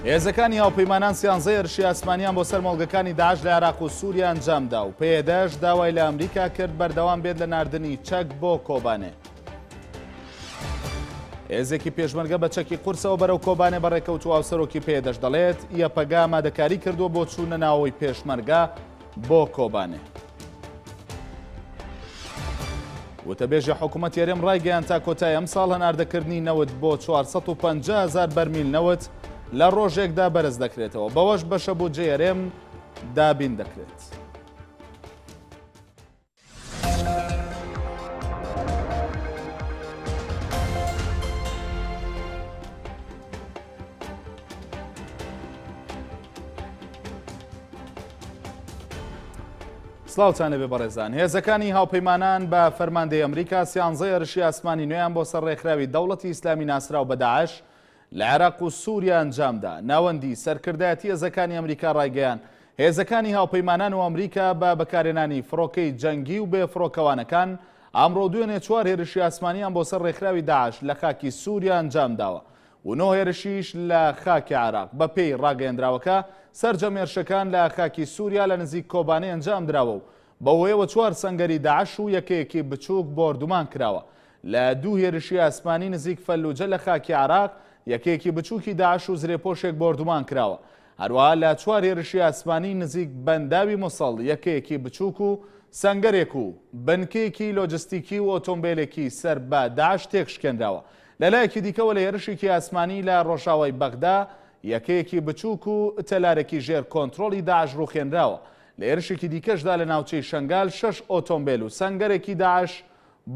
هێزەکانی هاوپەیمانان سیانزەی هێرشی ئاسمانیان بۆ سەر مۆڵگەکانی داعش لە عێراق و سووریا ئەنجامدا و پێدەش داوای لە ئەمریکا کرد بەردەوام بێت لە ناردنی چەک بۆ کۆبانێ. هێزێکی پێشمەرگە بە چەکی قورسەوە بەرەو کۆبانێ بەڕێکەوتووە و سەرۆکی پێدەش دەڵێت یەپەگا ئامادەکاری کردووە بۆ چوونە ناوەوەی پێشمەرگە بۆ کۆبانێ. وتەبێژی حکوومەت یاریێم ڕایگەیان تا کۆتای ئەم ساڵ هەناردەکردنی نەوت بۆ 450,000 بەرمیل نەوت لە ڕۆژێکدا بەرز دەکرێتەوە، بەوەش بەشە بۆ جێرێم دابین دەکرێت. سلااوتان لەبێ بەڕێزان. هێزەکانی هاوپەیمانان بە فەرماندەی ئەمریکا سیانزەی هێرشی ئاسمانی نوێیان بۆ سەر ڕێکخراوی دەوڵەتی ئیسلامی ناسراو بە داعش لە عێراق و سووریا ئەنجامدا. ناوەندی سەرکردایەتی هێزەکانی ئەمریکا ڕایگەیان هێزەکانی هاوپەیمانان و ئەمریکا بە بەکارهێنانی فڕۆکەی جەنگی و بێفڕۆکەوانەکان ئەمڕۆ دوێنێ 4 هێرشی ئاسمانیان بۆ سەر ڕێکخراوی داعش لە خاکی سووریا ئەنجامداوە و 9 هێرشیش لە خاکی عێراق. بە پێی ڕاگەیەندراوەکە سەرجەمێرشەکان لە خاکی سووریا لە نزیک کۆبانێ ئەنجام درراوە و بەوەیەوە 4 سەنگەری داعش و یەکەیەکی بچووک بۆردومان کراوە. لە 2 هێرشی ئاسمانی نزیک فەلوجە لە خاکی عێراق یەکەیەکی بچووکی داعش و زرێپۆشێک بۆردومان کراوە. هەروەها لە 4 هێرشی ئاسمانی نزیک بەنداوی موسڵ یەکەیەکی بچووک و سەنگەرێک و بنکەیەکی لۆجستیکی و ئۆتۆمبیلێکی سەر بە داعش تێکشکێنراوە. لەلایەکی دیکەوە لە هێرشێکی ئاسمانی لە ڕۆژاوای بەغدا یەکەیەکی بچووک و تەلارێکی ژێر کۆنتڕۆڵی داعش ڕوخێنراوە. لە هێرشێکی دیکەشدا لە ناوچەی شنگال 6 ئۆتۆمبیل و سەنگەرێکی داعش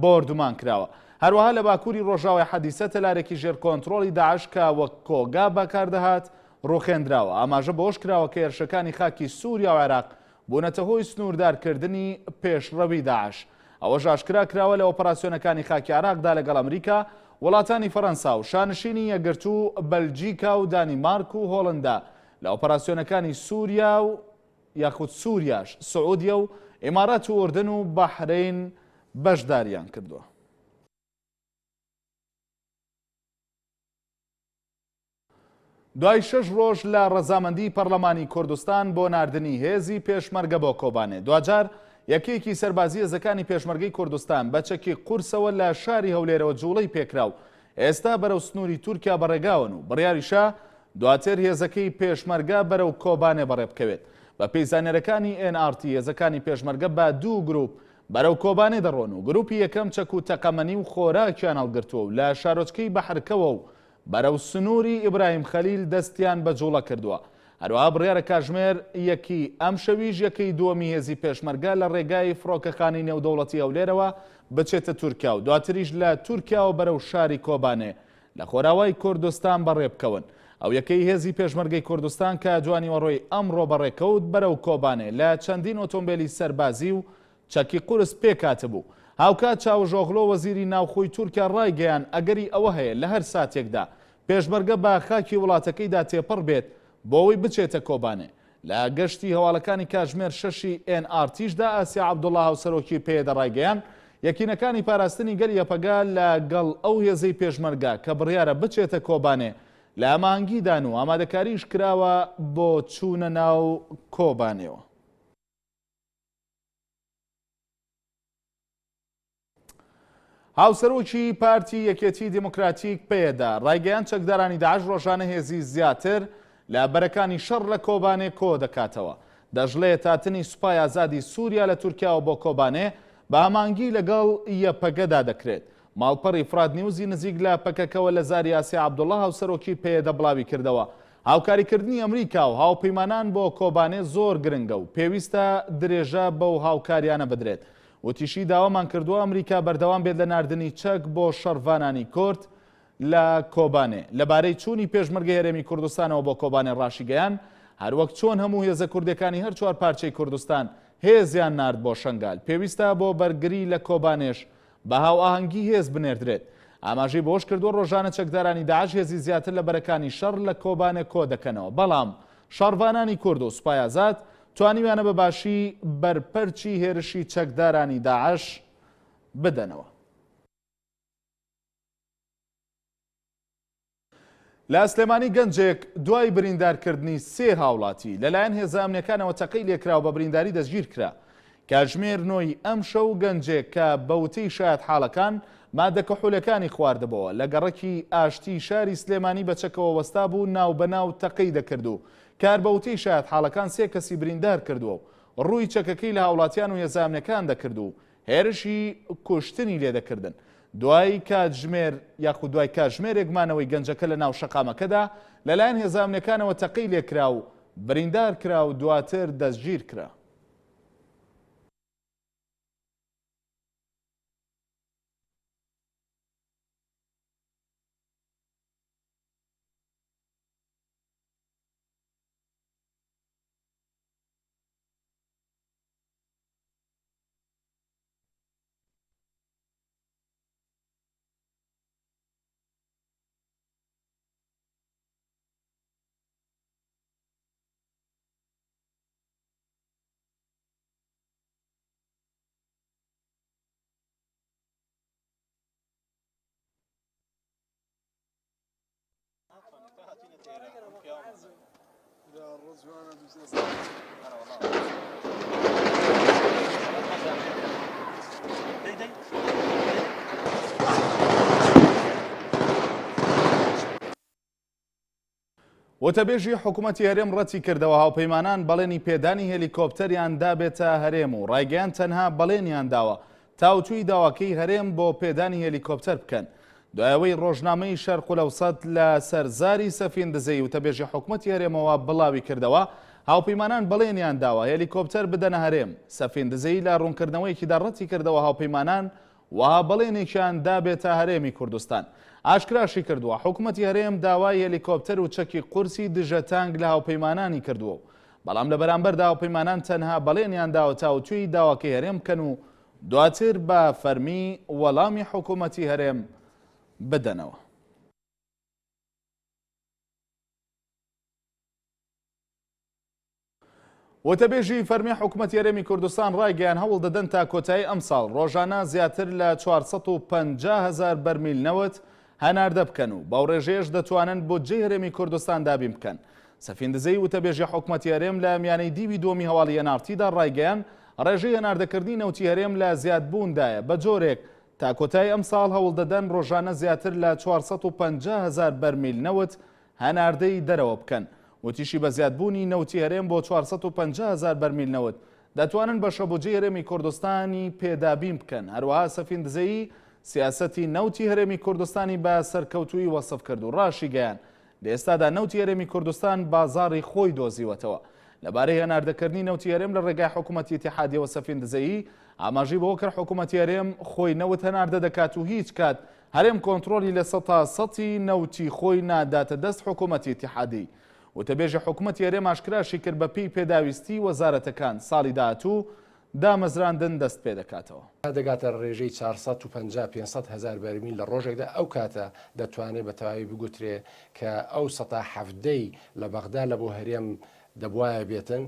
بۆردومان کراوە. هەروەها لە باکووری ڕۆژاوای حەدیسە تەلارێکی ژێر کۆنتڕۆڵی داعش کە وەک کۆگا بەکاردەهات ڕوخێندراوە. ئاماژە بەوەش کراوە کە هێرشەکانی خاکی سووریا و عێراق بوونەتە هۆی سنووردارکردنی پێشڕەوی داعش. ئەوەش ئاشکرا کراوە لە ئۆپەراسیۆنەکانی خاکی عێراقدا لەگەڵ ئەمریکا، وڵاتانی فەڕەنسا و شانشینی یەکگرتوو بەلجیکا و دانیمارک و هۆڵندا لە ئۆپەراسیۆنەکانی سووریا و یاخود سووریاش سعودیە و ئیمارات و ئوردن و بەحرین بەشداریان کردووە. دوای 6 ڕۆژ لە ڕەزامەندی پەرلەمانی کوردستان بۆ ناردنی هێزی پێشمەرگە بۆ کۆبانێ، دوجار یەکەیەکی سەربازی هێزەکانی پێشمەرگەی کوردستان بە چەکی قورسەوە لە شاری هەولێرەوە جوڵەی پێکراو ئێستا بەرەو سنووری تورکیا بەڕێگاون و بڕیاریشە دواتر هێزەکەی پێشمەرگە بەرەو کۆبانێ بەڕێ بکەوێت. بە پێی زانێرەکانی NRT هێزەکانی پێشمەرگە بە 2 گروپ بەرەو کۆبانێ دەڕۆن و گروپی یەکەم چەک و تەقەمەنی و خۆراکیان هەڵگرتووە و لە شارۆچکەی بەحرکەوە و بەرەو سنووری ئیبراهیم خەلیل دەستیان بە جوڵە کردووە. هەروەها بڕیارە کاتژمێر یەکی ئەم شەویش یەکەی دووەمی هێزی پێشمەرگە لە ڕێگای فڕۆکەخانەی نێودەوڵەتی هەولێرەوە بچێتە تورکیا و دواتریش لە تورکیاوە بەرەو شاری کۆبانێ لە خۆراوای کوردستان بەڕێ بکەون. ئەو یەکەی هێزی پێشمەرگەی کوردستان کە جوانیوەڕۆی ئەمڕۆ بەڕێکەوت بەرەو کۆبانێ لە چەندین ئۆتۆمبیلی سەربازی و چەکی قورس پێکاتبوو. هاوکات چاوژۆغلۆ وەزیری ناوخۆی تورکیا ڕایگەیان ئەگەری ئەوە هەیە لە هەر ساتێکدا پێشمەرگە بە خاکی وڵاتەکەیدا تێپەڕ بێت بۆەوەی بچێتە کۆبانێ. لە گەشتی هەواڵەکانی کاتژمێر 6 NRTشدا ئاسیا عەبدوڵڵا هاوسەرۆکی پێدە ڕایگەیان یەکینەکانی پاراستنی گەل یەپەگا لەگەڵ ئەو هێزەی پێشمەرگە کە بڕیارە بچێتە کۆبانێ لە ئامانگیدان و ئامادەکاریش کراوە بۆ چوونە ناو کۆبانێەوە. هاوسەرۆکی پارتی یەکێتی دیموکراتیک پێدا ڕایگەیان چەکدارانی داعش ڕۆژانە هێزی زیاتر لە بەرەکانی شەڕ لە کۆبانێ کۆ دەکاتەوە. دەژڵێت هاتنی سوپای ئازادی سووریا لە تورکیاوە بۆ کۆبانێ بە ئامانگی لەگەڵ یەپەگەدا دەکرێت. ماڵپەڕی فراد نیوزی نزیک لە پەکەکەوە لە زاری ئاسیا عەبدوڵڵا هاوسەرۆکی پێدە بڵاوی کردەوە. هاوکاریکردنی ئەمریکا و هاوپەیمانان بۆ کۆبانێ زۆر گرنگە و پێویستە درێژە بەو هاوکاریانە بدرێت. وتیشی داوامان کردووە ئەمریکا بەردەوام بێت لە ناردنی چەک بۆ شەڕڤانانی کورد لە کۆبانێ. لەبارەی چوونی پێشمەرگەی هەرێمی کوردستانەوە بۆ کۆبانێ ڕاشیگەیان هەروەک چۆن هەموو هێزە کوردەکانی هەر 4 پارچەی کوردستان هێزیان نارد بۆ شنگال پێویستە بۆ بەرگری لە کۆبانێش بە هاوئاهەنگی هێز بنێردرێت. ئاماژەی بۆش کردووە ڕۆژانە چەکدارانی داعش هێزی زیاتر لە بەرەکانی شەڕ لە کۆبانێ کۆ دەکەنەوە، بەڵام شەڕڤانانی کورد و سوپای ئازاد توانیویانە بەباشی بەرپەرچی هێرشی چەکدارانی داعش بدەنەوە. لە سلێمانی گەنجێک دوای بریندارکردنی سێ هاوڵاتی لەلایەن هێزە ئەمنیەکانەوە تەقەی لێکراو بە برینداری دەستگیر کرا. کاتژمێر نۆی ئەم شەو گەنجێک کە بەوتەی شایەت حاڵەکان مادە کەحوولەکانی خواردبەوە لە گەڕەکی ئاشتی شاری سلێمانی بەچەکەوە وەستا بوو ناو بەناو تەقەی دەکرد و کار بەوتەی شایەت حاڵەکان سێ کەسی بریندار کردووە و ڕووی چەکەکەی لە هاوڵاتیان و هێزە ئەمنیەکان دەکرد و هێرشی کوشتنی لێدەکردن. دوای کاتژمێر یاخود دوای کاتژمێرێک مانەوەی گەنجەکە لە ناو شەقامەکەدا لەلایەن هێزە ئەمنیەکانەوە تەقەی لێکرا و بریندار کرا و دواتر دەستگیر کرا. وتەبێژی حکوومەتی هەرێم ڕەتی کردەوە هاوپەیمانان بەڵێنی پێدانی هێلیکۆپتەریان دابێتە هەرێم و ڕایگەیان تەنها بەڵێنیان داوە تاوتوی داواکەی هەرێم بۆ پێدانی هێلیکۆپتەر بکەن. دوایەوەی ڕۆژنامەی شەرق لەوسەد لە سەرزاری سەفیندزەی وتەبێژی حکوومەتی هەرێمەوە بڵاوی کردەوە هاوپەیمانان بەڵێنیان داوە هێلیکۆپتەر بدەنە هەرێم. سەفیندزەی لە ڕوونکردنەوەیەکیدا ڕەتی کردەوە هاوپەیمانان وها بەڵێنێکیان دابێتە هەرێمی کوردستان. ئاشکراشی کردووە حکوومەتی هەرێم داوای هێلیکۆپتەر و چەکی قورسی دژە تانگ لە هاوپەیمانانی کردووە، بەڵام لە بەرامبەردا هاوپەیمانان تەنها بەڵێنیان داوە تاوتوی داواکەی هەرێم بکەن و دواتر بە فەرمی وەڵامی حکوومەتی هەرێم بدەنەوە. وتەبێژی فەرمی حکوومەتی هەرێمی کوردستان ڕایگەیان هەوڵ دەدەن تا کۆتایی ئەم ساڵ ڕۆژانە زیاتر لە 450,000 بەرمیل نەوت هەناردە بکەن و باو ڕێژەیەش دەتوانن بۆ جێی هەرێمی کوردستان دابین بکەن. سەفیندزەی وتەبێژی حکوومەتی هەرێم لە میانەی دیوی دووەمی هەواڵی هەناردەکیدا ڕایگەیان ڕێژەی هەناردەکردنی نەوتی هەرێم لە زیادبووندایە بە جۆرێک تا کۆتایی ئەم ساڵ هەوڵ دەدەن ڕۆژانە زیاتر لە 450,000 بەرمیل نەوت هەناردەی دەرەوە بکەن. وتیشی بە زیادبوونی نەوتی هەرێم بۆ 450,000 بەرمیل نەوت دەتوانن بە شەبوجەی هەرێمی کوردستانی پێدابین بکەن. هەروەها سەفیندزەیی سیاسەتی نەوتی هەرێمی کوردستانی بە سەرکەوتووی وەسف کرد و ڕاشی گەیان لە ئێستادا نەوتی هەرێمی کوردستان بازاڕی خۆی دۆزیوەتەوە. لەبارەی هەناردەکردنی نەوتی هەرێم لە ڕێگای حکوومەتی ئیتیحادیەوە سەفیندزەیی ئاماژەی بەوە کرد حکوومەتی هەرێم خۆی نەوت هەناردە دەکات و هیچ کات هەرێم کۆنتڕۆلی لە 100% نەوتی خۆی ناداتە دەست حکوومەتی ئیتیحادی. وتەبێژی حکوومەتی هەرێم ئاشکراشی کرد بە پێی پێداویستی وەزارەتەکان ساڵی داهاتوو دامەزراندن دەست پێ دەکاتەوە. دەگاتە ڕێژەی 450-500,000 بەرمیل لە ڕۆژێکدا ئەو کاتە دەتوانێت بە تەواوی بگوترێ کە ئەو 170 لە بەغدا لە بۆ هەرێم دەبوایە بێتن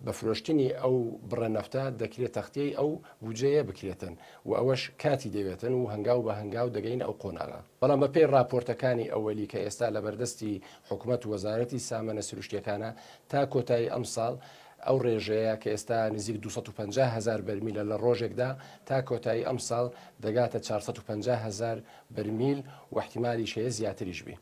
بە فرۆشتنی ئەو بڕە نەفتە دەکرێت تەختەی ئەو بودجەیە بکرێتن و ئەوەش کاتی دەوێتن و هەنگاو بە هەنگاو دەگەین ئەو قۆناغا. بەڵام بە پێی راپۆرتەکانی ئەوەلی کە ئێستا لە بەردەستی حکوومەت و وەزارەتی سامانە سروشتیەکانە تا کۆتایی ئەم ساڵ ئەو ڕێژەیە کە ئێستا نزیک 250,000 بەرمیلە لە ڕۆژێکدا تا کۆتایی ئەم ساڵ دەگاتە 450,000 بەرمیل و احتیمالی شەیە زیاتریش بی.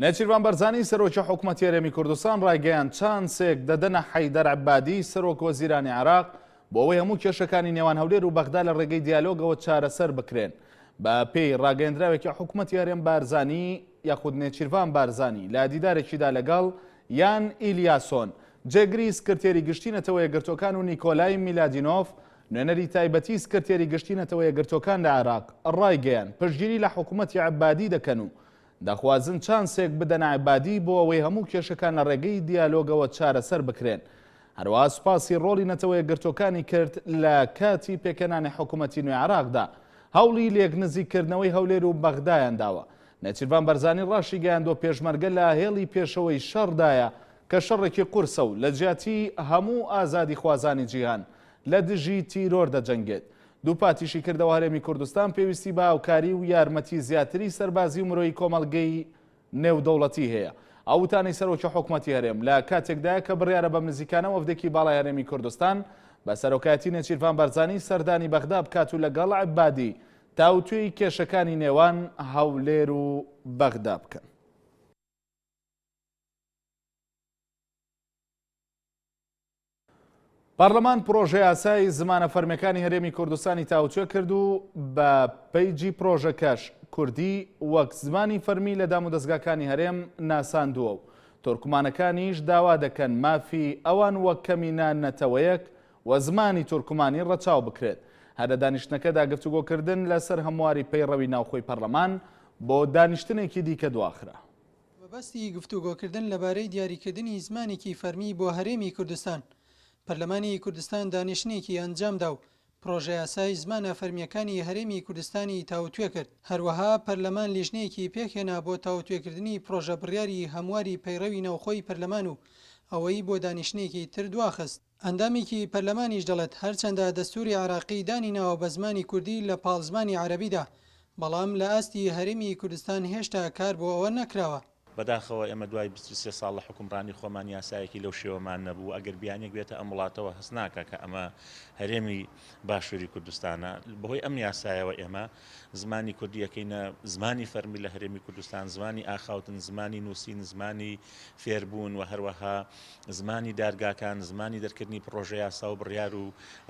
نێچیروان بەرزانی سەرۆکی حکوومەتی هەرێمی کوردستان ڕایگەیان چانسێک دەدەنە حەیدەر عەبادی سەرۆک وەزیرانی عێراق بۆ ئەوەی هەموو کێشەکانی نێوان هەولێر و بەغدا لە ڕێگەی دیالۆگەوە چارەسەر بکرێن. بە پێی ڕاگەیەندراوێکی حکوومەتی هەرێم بارزانی یاخود نێچیروان بارزانی لە دیدارێکیدا لەگەڵ یان ئیلیاسۆن جێگری سکرتێری گشتینەتەوە یەکگرتوەکان و نیکۆلای میلادینۆف نوێنەری تایبەتی سکرتێری گشتینەتەوە یەکگرتوەکان لە عێراق ڕایگەیان پشتگیری لە حکوومەتی عەبادی دەکەن و دەخوازن چانسێک بدەنە عەبادی بۆ ئەوەی هەموو کێشەکان لە ڕێگەی دیالۆگەوە چارەسەر بکرێن. هەروەها سوپاسی ڕۆڵی نەتەوە یەکگرتوەکانی کرد لە کاتی پێکەنانی حکوومەتی نوێی عێراقدا هەوڵی لێک نزیککردنەوەی هەولێر و بەغدایان داوە. نێچیروان بەرزانی ڕاشی گەیاندۆ پێشمەرگە لە هێڵی پێشەوەی شەڕدایە کە شەڕێکی قورسە و لە جیاتی هەموو ئازادی خوازانی جیهان لە دژی تیرۆر دەجەنگێت. دووپاتیشی کردەوە هەرێمی کوردستان پێویستی بە هاوکاری و یارمەتی زیاتری سەربازی و مرۆیی کۆمەڵگەی نێودەوڵەتی هەیە. ئەوتانی سەرۆکی حکوومەتی هەرێم لە کاتێکدایە کە بڕیارە بە نزیکانە وەفدێکی باڵای هەرێمی کوردستان بە سەرۆکایەتی نێچیروان بەرزانی سەردانی بەغدا بکات و لەگەڵ عیبادی تاوتوێی کێشەکانی نێوان هەولێر و بەغدا بکەن. پارلەمان پرۆژە یاسای زمانە فەرمیەکانی هەرێمی کوردستانی تاوتوێ کرد و بە پەیجی پرۆژەکەش کوردی وەک زمانی فەرمی لە دام و دەستگاکانی هەرێم ناساندووە و تورکمانەکانیش داوا دەکەن مافی ئەوان وەک کەمینان نەتەوەیەک و زمانی تورکمانی ڕەچاو بکرێت. هەرە دانیشتنەکەدا گفتوگۆکردن لەسەر هەمواری پەیڕەوی ناوخۆی پەرلەمان بۆ دانیشتنێکی دیکە دواخرا. بەبەستی گفتوگۆکردن لەبارەی دیاریکردنی زمانێکی فەرمی بۆ هەرێمی کوردستان، پەرلەمانی کوردستان دانیشتنێکی ئەنجامدا و پرۆژە یاسای زمانە فەرمیەکانی هەرێمی کوردستانی تاوتوێ کرد. هەروەها پەرلەمان لیژنەیەکی پێکهێنا بۆ تاوتوێکردنی پرۆژە بڕیاری هەمواری پەیڕەوی ناوخۆی پەرلەمان و ئەوەی بۆ دانیشتنێکی تر دواخست. ئەندامێکی پەرلەمانیش دەڵێت هەرچەندە دەستوری عراقی دانیناوە بە زمانی کوردی لە پاڵزمانی عەرەبیدا، بەڵام لە ئاستی هەرێمی کوردستان هێشتا کار بۆ ئەوە نەکراوە. بەداخەوە ئێمە دوای 23 ساڵ لە حکومڕانی خۆمان یاسایەکی لەو شێوەمان نەبوو. ئەگەر بیانێک بێتە ئەم وڵاتەوە هەست ناکە کە ئەمە هەرێمی باشووری کوردستانە. بەهۆی ئەم یاسایەوە ئێمە زمانی کوردیەکەینە زمانی فەرمی لە هەرێمی کوردستان، زمانی ئاخاوتن، زمانی نووسین، زمانی فێربوون و هەروەها زمانی دارگاکان، زمانی دەرکردنی پرۆژە یاسا و بڕیار و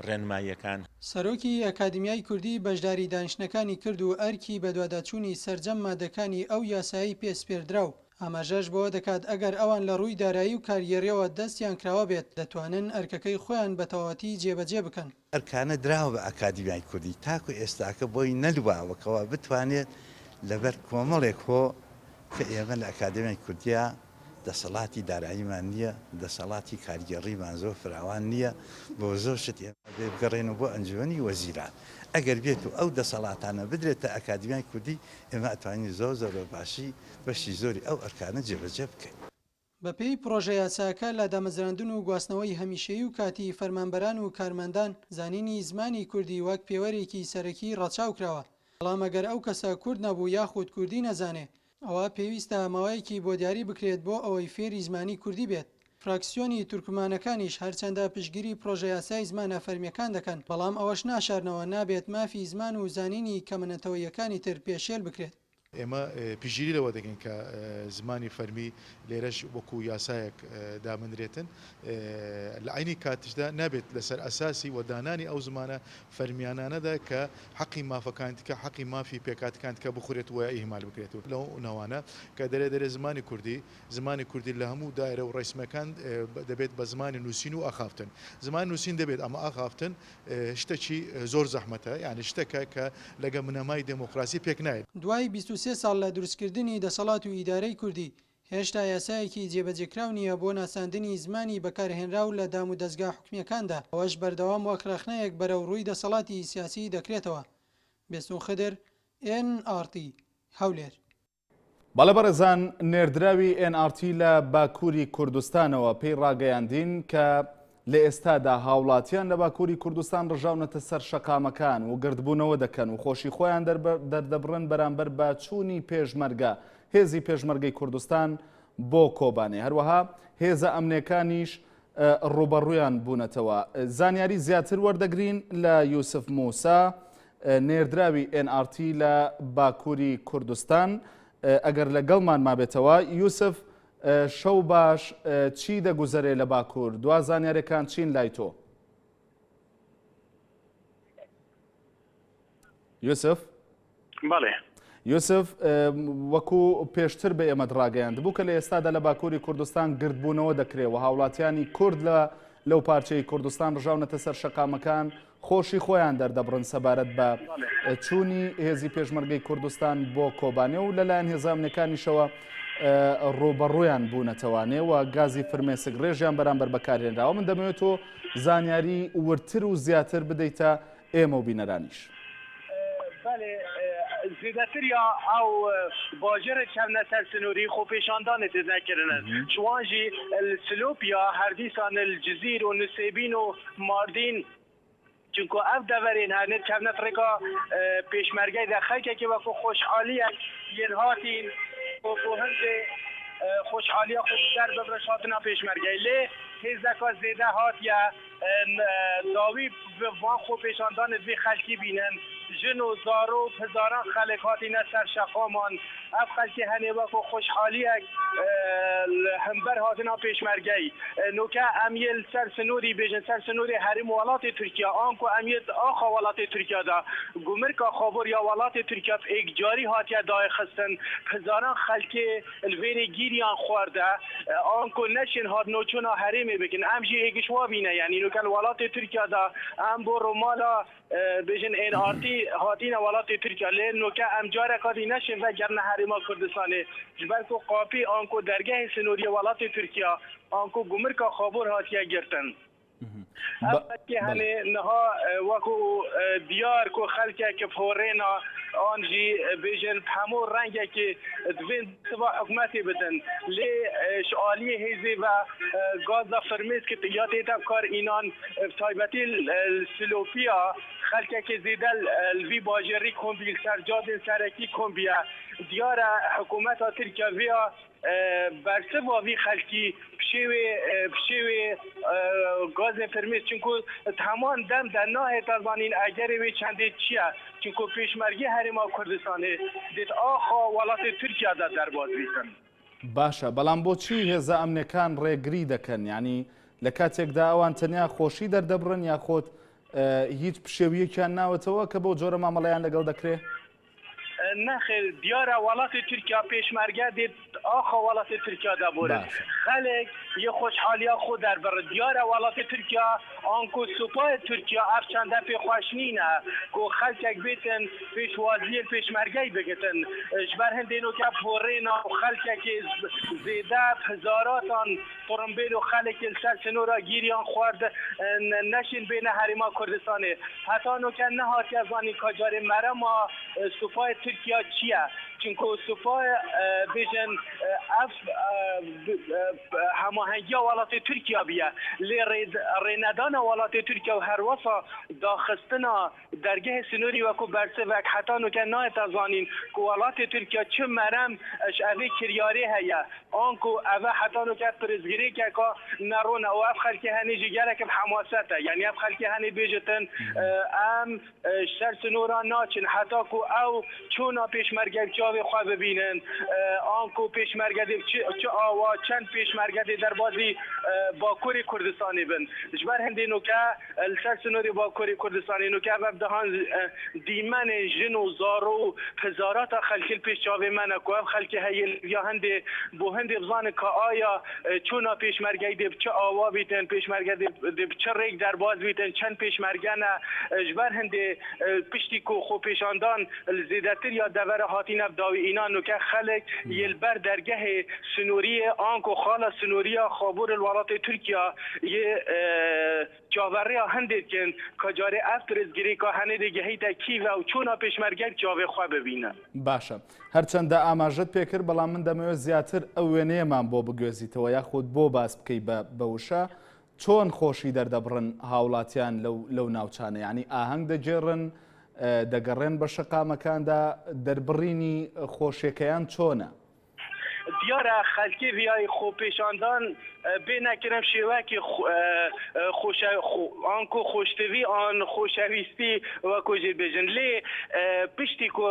ڕێنماییەکان. سەرۆکی ئەکادمیای کوردی بەشداری دانیشتنەکانی کرد و ئەرکی بە دواداچوونی سەرجەم مادەکانی ئەو یاسایی پێسپێردرا و ئاماژەش بۆ دەکات ئەگەر ئەوان لە ڕووی دارایی و کاریگەریەوە دەستیان کراوە بێت دەتوانن ئەرکەکەی خۆیان بە تەواوەتی جێبەجێ بکەن. ئەرکانە دراوە بە ئەکادمیای کوردی تاکو ئێستاکە بۆی نەلواوەکەوە بتوانێت لەبەر کۆمەڵێک هۆ کە ئێمە لە ئەکادمیای کوردیا دەسەڵاتی داراییمان نییە، دەسەڵاتی کاریگەڕیمان زۆر فراوان نییە، بۆ زۆر شت ئێمە بگەڕێنەوە بۆ ئەنجومی وەزیران. ئەگەر بێت و ئەو دەسەڵاتانە بدرێتە ئەکادمیای کوردی ئێمە ئەتوانین زۆر باشی بەشی زۆری ئەو ئەرکانە جێبەجێ بکەین. بەپێی پرۆژە یاساکە لە دامەزراندن و گواستنەوەی هەمیشەیی و کاتی فەرمانبەران و کارمەندان زانینی زمانی کوردی وەک پێوەرێکی سەرەکی ڕەچاو کراوە. بەڵام ئەگەر ئەو کەسە کورد نەبوو یاخود کوردی نەزانێ، ئەوە پێویستە ماوەیەکی بۆ دیاری بکرێت بۆ ئەوەی فێری زمانی کوردی بێت. فراکسیۆنی تورکمانەکانیش هەرچەندە پشتگیری پرۆژە یاسای زمانە فەرمیەکان دەکەن، بەڵام ئەوەش ناشارنەوە نابێت مافی زمان و زانینی کەمەنەتەوەیەکانی تر پێشێل بکرێت. ئێمە پژگیری لەوە دەکەین کە زمانی فەرمی لێرەش وەکو یاسایەک دامنرێتن لە عینی کاتشدا نابێت لەسەر ئەساسی وەدانانی ئەو زمانە فەرمیانانەدا کە حەقی مافەکانتکە حەقی مافی پێکاتکان کە بخورێت وە ئیهمال بکرێت و لەو ناوانە کە دەرێ زمانی کوردی لە هەموو دایرە و ڕیسمەکان دەبێت بە زمانی نووسین و ئاخافتن. زمان نووسین دەبێت ئەمە ئاخافتن شتێکی زۆر زەحمەتە، یعنی شتێکە کە لەگە منەمای دموکراسی پێک نایێت. دوای 23 ساڵ لە دروستکردنی دەسەڵات و ئیدارەی کوردی هێشتا یاسایەکی جێبەجێکراو نییە بۆ ناساندنی زمانی بەکارهێنراو لە دام و دەستگا حکومیەکاندا. ئەوەش بەردەوام وەک ڕێخنەیەک بەرەو ڕووی دەسەڵاتی سیاسی دەکرێتەوە. بێسون خدر NRT هەولێر. بەڵێ بەڕێزان، نێردراوی NRT لە باکووری کوردستانەوە پێی ڕاگەیاندین کە لە ئێستادا هاوڵاتیان لە باکووری کوردستان ڕژاونەتە سەر شەقامەکان و گردبوونەوە دەکەن و خۆشی خۆیان دەردەبڕن بەرامبەر بە چوونی پێشمەرگە هێزی پێشمەرگەی کوردستان بۆ کۆبانێ. هەروەها هێزە ئەمنیەکانیش ڕوبەڕوویان بوونەتەوە. زانیاری زیاتر وەردەگرین لە یوسف موسا، نێردراوی NRT لە باکووری کوردستان. ئەگەر لەگەڵمان مابێتەوە یوسف، شەو باش، چی دەگوزەرێ لە باکوور؟ دوا زانیاریەکان چین لای تۆ؟ یوسف؟ بەڵێ. یوسف، وەکو پێشتر بە ئێمە ڕاگەیاند بوو کە لە ئێستادا لە باکووری کوردستان گردبوونەوە دەکرێت و هاوڵاتیانی کورد لەو پارچەی کوردستان ڕژاونەتە سەر شەقامەکان خۆشی خۆیان دەردەبڕن سەبارەت بە چوونی هێزی پێشمەرگەی کوردستان بۆ کۆبانێ و لەلایەن هێزامنەکانیشەوە ڕۆبەڕوویان بوونەتەوانێ و گازی فرمێسک ڕێژیان بەرامبەر بەکارهێنراوە. من دەمەوێت تۆ زانیاری ورتر و زیاتر بدەیتە ئێمە و بینەرانیش. زیاتر یا ئەو باژێرە چەمنە سەر سنووری خۆ پێشاندانێ تێزەکردن چوان jî سلوپیا herdîsan Cizîr û Nusêbîn û Mardîn çunku ev deverên hene çevne firêka pêşmergey de xelkekê wekû xoşaliyek yên hatîn بۆ هەندێ خوشحالیە خود در ببرش هاتنا پێشمەرگەی لێ هێزەکە زێدە هاتیە داوی وان خۆ پێشاندانت vê خەلکی بینن ژن و زار و هزاران خەلک هاتینە سەر شەقامان ئەف خەلکی هەنێ وەکو خوشحالیەک هەمبەر هاتنا پێشمەرگەی نوکە ئەم یل سەر سنووری بێژن سەر سنووری هەریم وڵاتی تورکیا ئانکو ئەم یل ئاخا وڵاتی تورکیادا گومرکا خابور یا وڵاتی تورکیا ئێکجاری هاتیە دایخستن هزاران خەلکێ الوێنێ گیریان خواردە ئانکو نەشین هات نۆچونا هەرێمێ بکن ئەم ژی ئێگشوا بینە یعنی نوکە وڵاتی تورکیادا ئەم بۆ ڕۆمالا بێژن ئێنئارتی هاتینە وڵاتی تورکیا لێ نوکە ئەم جارێک هاتی نەشین و گەرنە هەرێما کوردستانê ji ber ku qapî anku dergehê sinûriye welatê Tirkiya anku gumirka xabor hatiye girtin. Evkê henê niha wekû diyar ku xelkeke porêna an jî bêjin hemû rengekê divên siva hikûmetê bidin lê ji aliyê hêzê ve gaza firmêskê ya tê te kar înan taybetî Silopiya xelkeke zêde li vî bajarî kombî sercadên serekî kombiye diyara hikûmeta Tirkiya vêya bersiva vî xelkî pişêwê gazên firmês çunku heman dem de nahê te zanîn egerê wê çendê çi ye çunku pêşmergê herêma Kurdistanê dêt axa welatê Tirkiya de derbas bîtin. باشە بەڵام بۆچی هێزە ئەمنەکان ڕێگری دەکەن یعنی لە کاتێکدا ئەوان تەنیا خۆشی دەردەبڕن یاخۆت هیچ پشێویەکیان ناوەتەوە کە بۆ جۆرە مامەڵەیان لەگەڵ دەکرێت؟ نخیر دیارە وڵاتی تورکیا پێشمەرگە دێت ئاخا وڵاتی تورکیا دەبورن خەلک یە خۆشحالیا خۆ دەربڕن دیارە وڵاتی تورکیا ئانکو سوپای تورکیا ئەف چەندە پێخۆش نینە کۆ خەلکێک بێتن پێشوازیە پێشمەرگەی بگتن ji ber hindê nokê porêna û xelkekê zêde hezaratan tirimbêl û xelekê li ser sinora gîriyan xward neşin bêne herêma Kurdistanê heta nokê nehatiye zanîn ka carê merema supayê Tirkiya çi ye çünkü supay bêjin ev hemahengiya welatê Tirkiya biye lê rênedana welatê Tirkiya û herwasa daxistina dergehê sinûrî wekû bersivek heta nokê nayê te zanîn ku welatê Tirkiya çi merem ji evê kiryarê heye anku ev heta nokê pirizgirêkeka nerone û ev xelkê henê jî gelek hemaset e yani ev xelkê henê bêjitin em ji ser sinûra naçin heta ku ew çûna pêşmergek çavê xwe bibînin anku pêşmergedê çi awa çend pêşmergedê derbasî Bakurê Kurdistanê bin ji ber hindê nokê li ser sinûrê Bakurê Kurdistanê nokê ev dihan dîmenê jin û zar û hezarata xelkê pêş çavê me ne ku ev xelkê heye ya hindê bo hindê bizanin ka aya çûna pêşmergeyê dê bi çi awa bîtin pêşmerge dê bi çi rêk derbas bîtin çend pêşmerge ne ji ber hindê piştî ku xwepêşandan li zêdetir ya devera hatîne dawî înan nokê xelek yê li ber dergehê sinûriyê anku xala sinûriya xaborê welatê Tirkiya yê çaverêya hindê dikin ka carê ev pirizgirêka henê dê gehîte kîv û çûna pêşmergek çavê xwe bibîne. باشە هەرچەندە ئاماژەت پێکرد بەڵام من دەمەوێت زیاتر ئەو وێنەیەمان بۆ بگوێزیتەوە یاخود بۆ باس بکەی بە وشە چۆن خۆشی دەردەبڕن هاوڵاتیان لەو ناوچانە یعنی ئاهەنگ دەجێڕن دەگەڕێن بە شەقامەکاندا دەربڕینی خۆشیەکەیان چۆنە؟ دیارە خەلکێ ڤیای خۆپێشاندان بێنەکردم شێوەکی ئانکۆ خۆشتوی ئان خۆشەویستی وەکو جێ بێژن لێ پشتی کو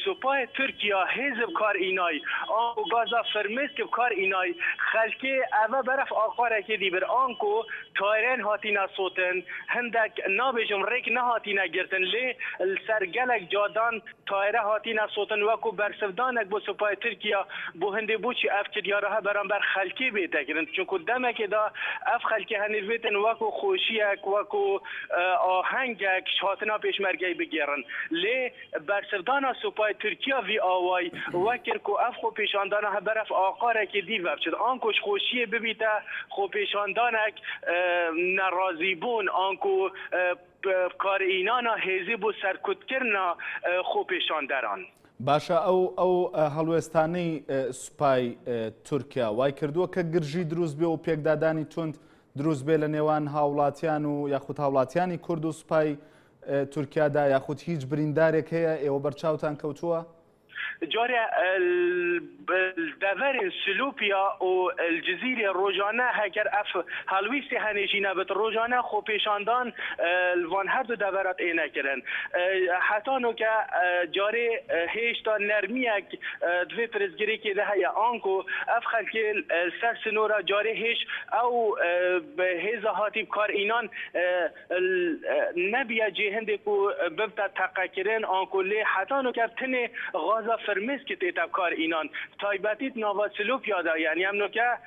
سوپای تورکیا هێزب کار ئینای ئانکۆ گازا فرمێسکب کار ئینای خەلکێ ئەvە بەرەف ئاخارێکی دیبر ئانکۆ تایرێن هاتینە سۆتن هەندێک نابێژم ڕێک نەهاتینە گرتن لێ سەرگەلێک جادان تایرە هاتینە سۆتن وەکو بەرسەفدانێک بۆ سوپای تورکیا بۆ هەندێ بۆچی ئەف کردیارەها بەرامبەر خەلکی بێتەگرن چونکو دەمێکێدا ئەف خەلکی هەنێڤێتن وەکو خۆشیەک وەکو ئاهەنگێک هاتنا پێشمەرگەی بگێڕن لێ بەرسەفدانا سوپای تورکیا ڤی ئاوای وەکر کو ئەف خۆ پێشاندانە بەرەف ئاقارێکی دیڤە بچێت ئانکۆش خۆشیە ببیتە خۆ پێشاندانێک نەڕازیبوون ئانکو کارئینانا هێزی بۆ سەرکوتکردنا خۆپێشاندەران. باشە ئەو هەڵوێستانەی سوپای تورکیا وای کردووە کە گرژی دروست بێ و پێکدادانی تند دروست بێ لە نێوان هاوڵاتیان و یاخود هاوڵاتیانی کورد و سوپای تورکیادا یاخود هیچ بریندارێک هەیە ئێوە بەرچاوتان کەوتووە؟ جاري الدفر سلوبيا والجزيرة روجانا هكر اف هالويستي هنجينا بت روجانا خو پیشاندان الوان هر دو دورات اینا کرن حتی نوکه جاری هیشتا نرمیک دوی پرزگیری که ده هیا آنکو اف خلکی سر سنورا جاری هیش او به هیزا هاتیب کار اینان نبیا جهنده کو ببتا تقا کرن آنکو لی حتی نوکه تنه غازا فرمز که تیتا کار اینان تایبتیت ناوا سلوپ یاده یعنی هم نوکه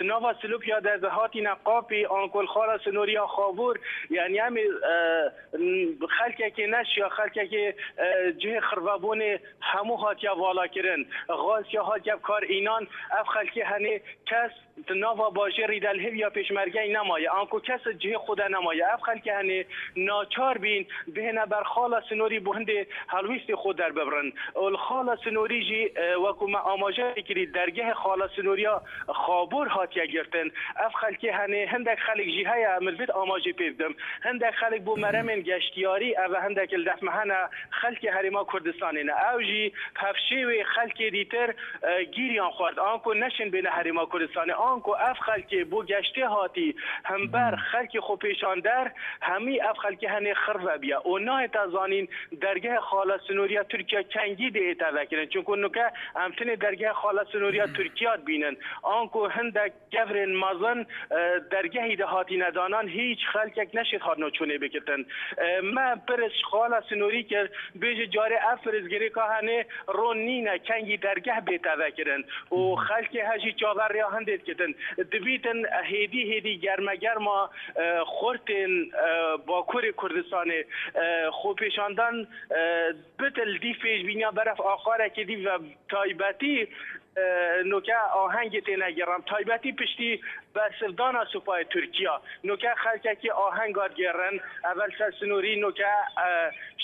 ناوا سلوپ یاده ده هاتی نقاپی آنکو الخارا سنوریا خابور یعنی هم خلکه که نش یا خلکه که جه خربابون همو هاتیا والا کرن غاز یا هاتیا کار اینان اف خلکه هنه کس ناوا باشه ریدل هویا پیشمرگی نمایه آنکو کس جه خود نمایه اف خلکه هنه ناچار بین بهنه بر خالا سنوری بهنده هلویست خود در ببرن الخالا سنوری جی وکو ما آماجه کری درگه خالا سنوریا خابور هاتیا گرتن اف خلکه هنه هندک خلک جی های ملبت آماجه پیدم هندک خلک بو مرمن گشتیاری او هندک الدفمهانا خلک هریما کردستانینا او جی پفشیوی خلک دیتر گیریان خورد آنکو نشن بین هریما کردستانی آنکو اف خلک بو گشتی هاتی هم بر خلک خو پیشان در همی اف خلک هنه خرو بیا و نه تازانین درگه خالا سنوریا ترکیه کنگی دیتا وکرن چون کنو که امتنه درگه خالا سنوریا ترکیه بینن آنکو هندک گورن مازن درگه هاتی ندانان هیچ خلک نشید هارنو چونه بکتن ما پرش خالا سنوری که بیج جاری افرزگیری که هنه رون نینه کنگی درگه بیتا وکرن و خلک هجی چاور یا هندید کتن دبیتن هیدی گرما خورتن باکور کردستان خوب پیشاندن بتل دی فیج بینیا برف آخاره که دی و تایبتی نوکه آهنگ تینگرم تایبتی پشتی بسلدان سپاه ترکیه نوکه خلکه که آهنگ گرن اول سر سنوری نوکه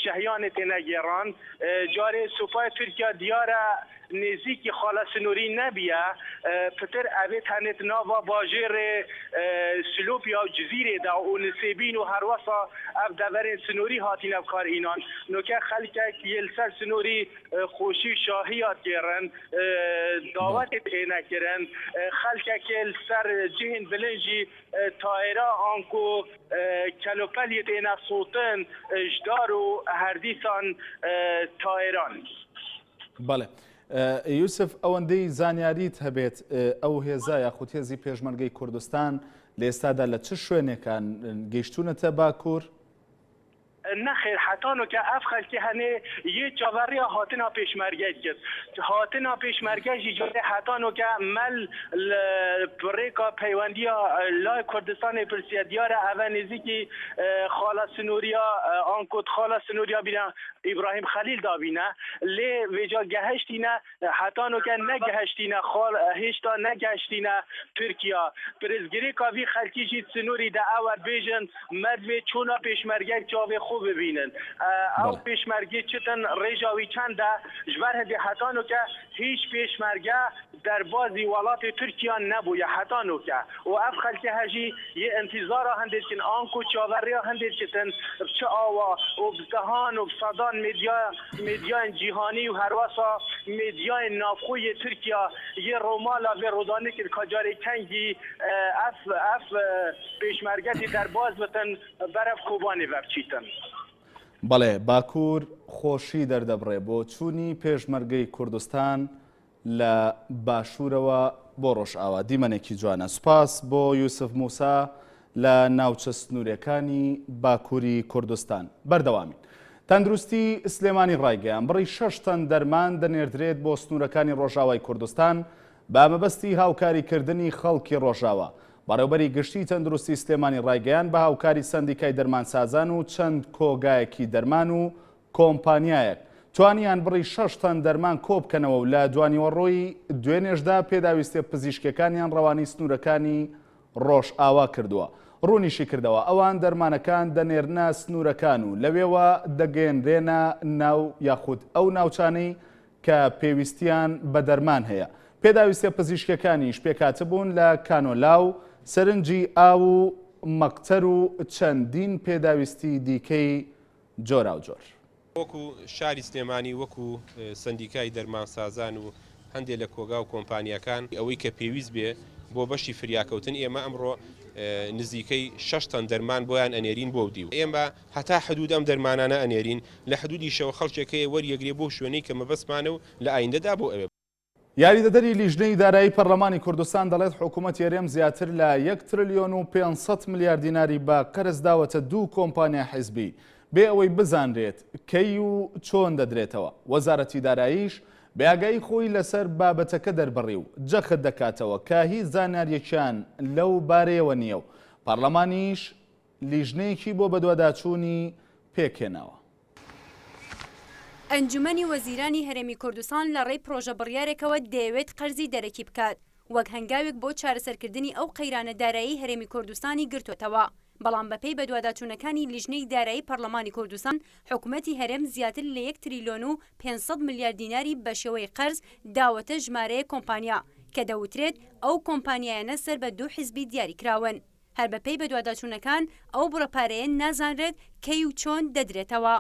شهیان تینگران جاره سپاه ترکیه دیاره نزیکی خالا سنوری نبیه پتر اوید هنت ناوا باجر سلوپیا و جزیره دا و نسیبین و هر وصا اف دورین سنوری هاتین افکار اینان نوکه خلکه که سر سنوری خوشی شاهیات گرن دعوت اینه کرن خلکه که سر جهن بلنجی تایرا آنکو کلوپلیت اینه صوتن اجدار و هردیسان تایران بله یوسف ئەوەندەی زانیاریت هەبێت ئەو هێزا یاخود هێزی پێشمەرگەی کوردستان لە ئێستادا لە چ شوێنێکان گەیشتوونەتە باکوور؟ نخیر حتی که اف خلکی هنه یه چاوری هاتنا پیشمرگی کرد هاتنا پیشمرگی جوری حتی که مل بریکا پیوندی لای کردستان پرسیه دیاره اونیزی که خالا سنوریا آنکود خالا سنوریا بینا ابراهیم خلیل دا بینا لی ویجا گهشتینه حتی که نگهشتینه خال هشتا نگهشتینه ترکیه پرزگیری که وی خلکی جید سنوری دا اور بیجن مدوی چونا پیشمرگی چاوی خوب ببینن او پیشمرگی چتن ریجاوی چنده جبر هدی حتی که هیچ پیشمرگه در بازی ولات ترکیه نبویه حتی که و اف خلکی هجی یه انتظار هندید کن آنکو چاوری هندید چتن چه آوا و بزدهان و بصدان میدیا جیهانی و هر واسا میدیا نافخوی ترکیه یه رومالا و رودانی که کجاری کنگی اف پیشمرگتی در باز بتن برف کوبانی وفچیتن بەڵێ باکوور خۆشی دەردەبڕێ بۆ چوونی پێشمەرگەی کوردستان لە باشوورەوە بۆ ڕۆژئاوا دیمەنێکی جوانە سوپاس بۆ یوسف موسا لە ناوچە سنوورەکانی باکووری کوردستان بەردەوامین تەندروستی سلێمانی ڕایگەیان بڕی 6 تەن دەرمان دەنێردرێت بۆ سنوورەکانی ڕۆژاوای کوردستان بە مەبەستی هاوکاریکردنی خەڵکی ڕۆژاوە بەڕێوەبەری گشتی تەندروستی سلێمانی ڕایگەیان بە هاوکاری سەندیکای دەرمانسازان و چەند کۆگایەکی دەرمان و کۆمپانیایەک توانیان بڕی 6 تەن دەرمان کۆبکەنەوە و لە دوانیوەڕۆی دوێنێشدا پێداویستە پزیشکەکانیان ڕەوانی سنوورەکانی ڕۆژئاوا کردووە ڕوونیشی کردەوە ئەوان دەرمانەکان دەنێرنە سنوورەکان و لەوێوە دەگەێنرێنە ناو یاخود ئەو ناوچانەی کە پێویستیان بە دەرمان هەیە پێداویستە پزیشکەکانیش پێکاتبوون لە کانۆلاو سەرنجی ئاو و مەقتەر و چەندین پێداویستی دیکەی جۆراوجۆر وەکو شاری سلێمانی وەکو سندیکای دەرمانسازان و هەندێک لە کۆگا و کۆمپانیەکان ئەوەی کە پێویست بێ بۆ بەشی فریاکەوتن ئێمە ئەمڕۆ نزیکەی 6 تەن دەرمان بۆیان ئەنێرین بۆ دیو ئێمە هەتا حدود ئەم دەرمانانە ئەنێرین لە حدودی شەوە خەڵکێکەیە وەریەگرێ بۆ شوێنەی کە مەبەستمانە و لە ئایندەدا بۆ ئەوێ. یاریدەدەری لیژنەی دارایی پەرلەمانی کوردستان دەڵێت حکوومەت هێرێم زیاتر لە 1 تریلیۆن و 500 میلیارد دیناری بە قەرز داوەتە دوو کۆمپانیا حیزبی بێ ئەوەی بزانرێت کەی و چۆن دەدرێتەوە. وەزارەتی داراییش بە ئاگایی خۆی لەسەر بابەتەکە دەربڕی و جەخت دەکاتەوە کە هیچ زانیاریەکیان لەو بارەیەوە نییە و پەرلەمانیش لیژنەیەکی بۆ بەدواداچوونی پێکهێناوە. ئەنجومەنی وەزیرانی هەرێمی کوردستان لە ڕێی پرۆژە بڕیارێکەوە دەیەوێت قەرزی دەرەکی بکات وەک هەنگاوێک بۆ چارەسەرکردنی ئەو قەیرانە دارایی هەرێمی کوردستانی گرتوتەوە. بەڵام بەپێی بەدواداچوونەکانی لیژنەی دارایی پەرلەمانی کوردستان حکوومەتی هەرێم زیاتر لە 1 تریلیۆن و 500 میلیارد دیناری بە شێوەی قەرز داوەتە ژمارەیە کۆمپانیا کە دەوترێت ئەو کۆمپانیایانە سەر بە دوو حیزبی دیاریکراون. هەر بەپێی بەدواداچوونەکان ئەو بڕەپارەیە نازانرێت کەی و چۆن دەدرێتەوە.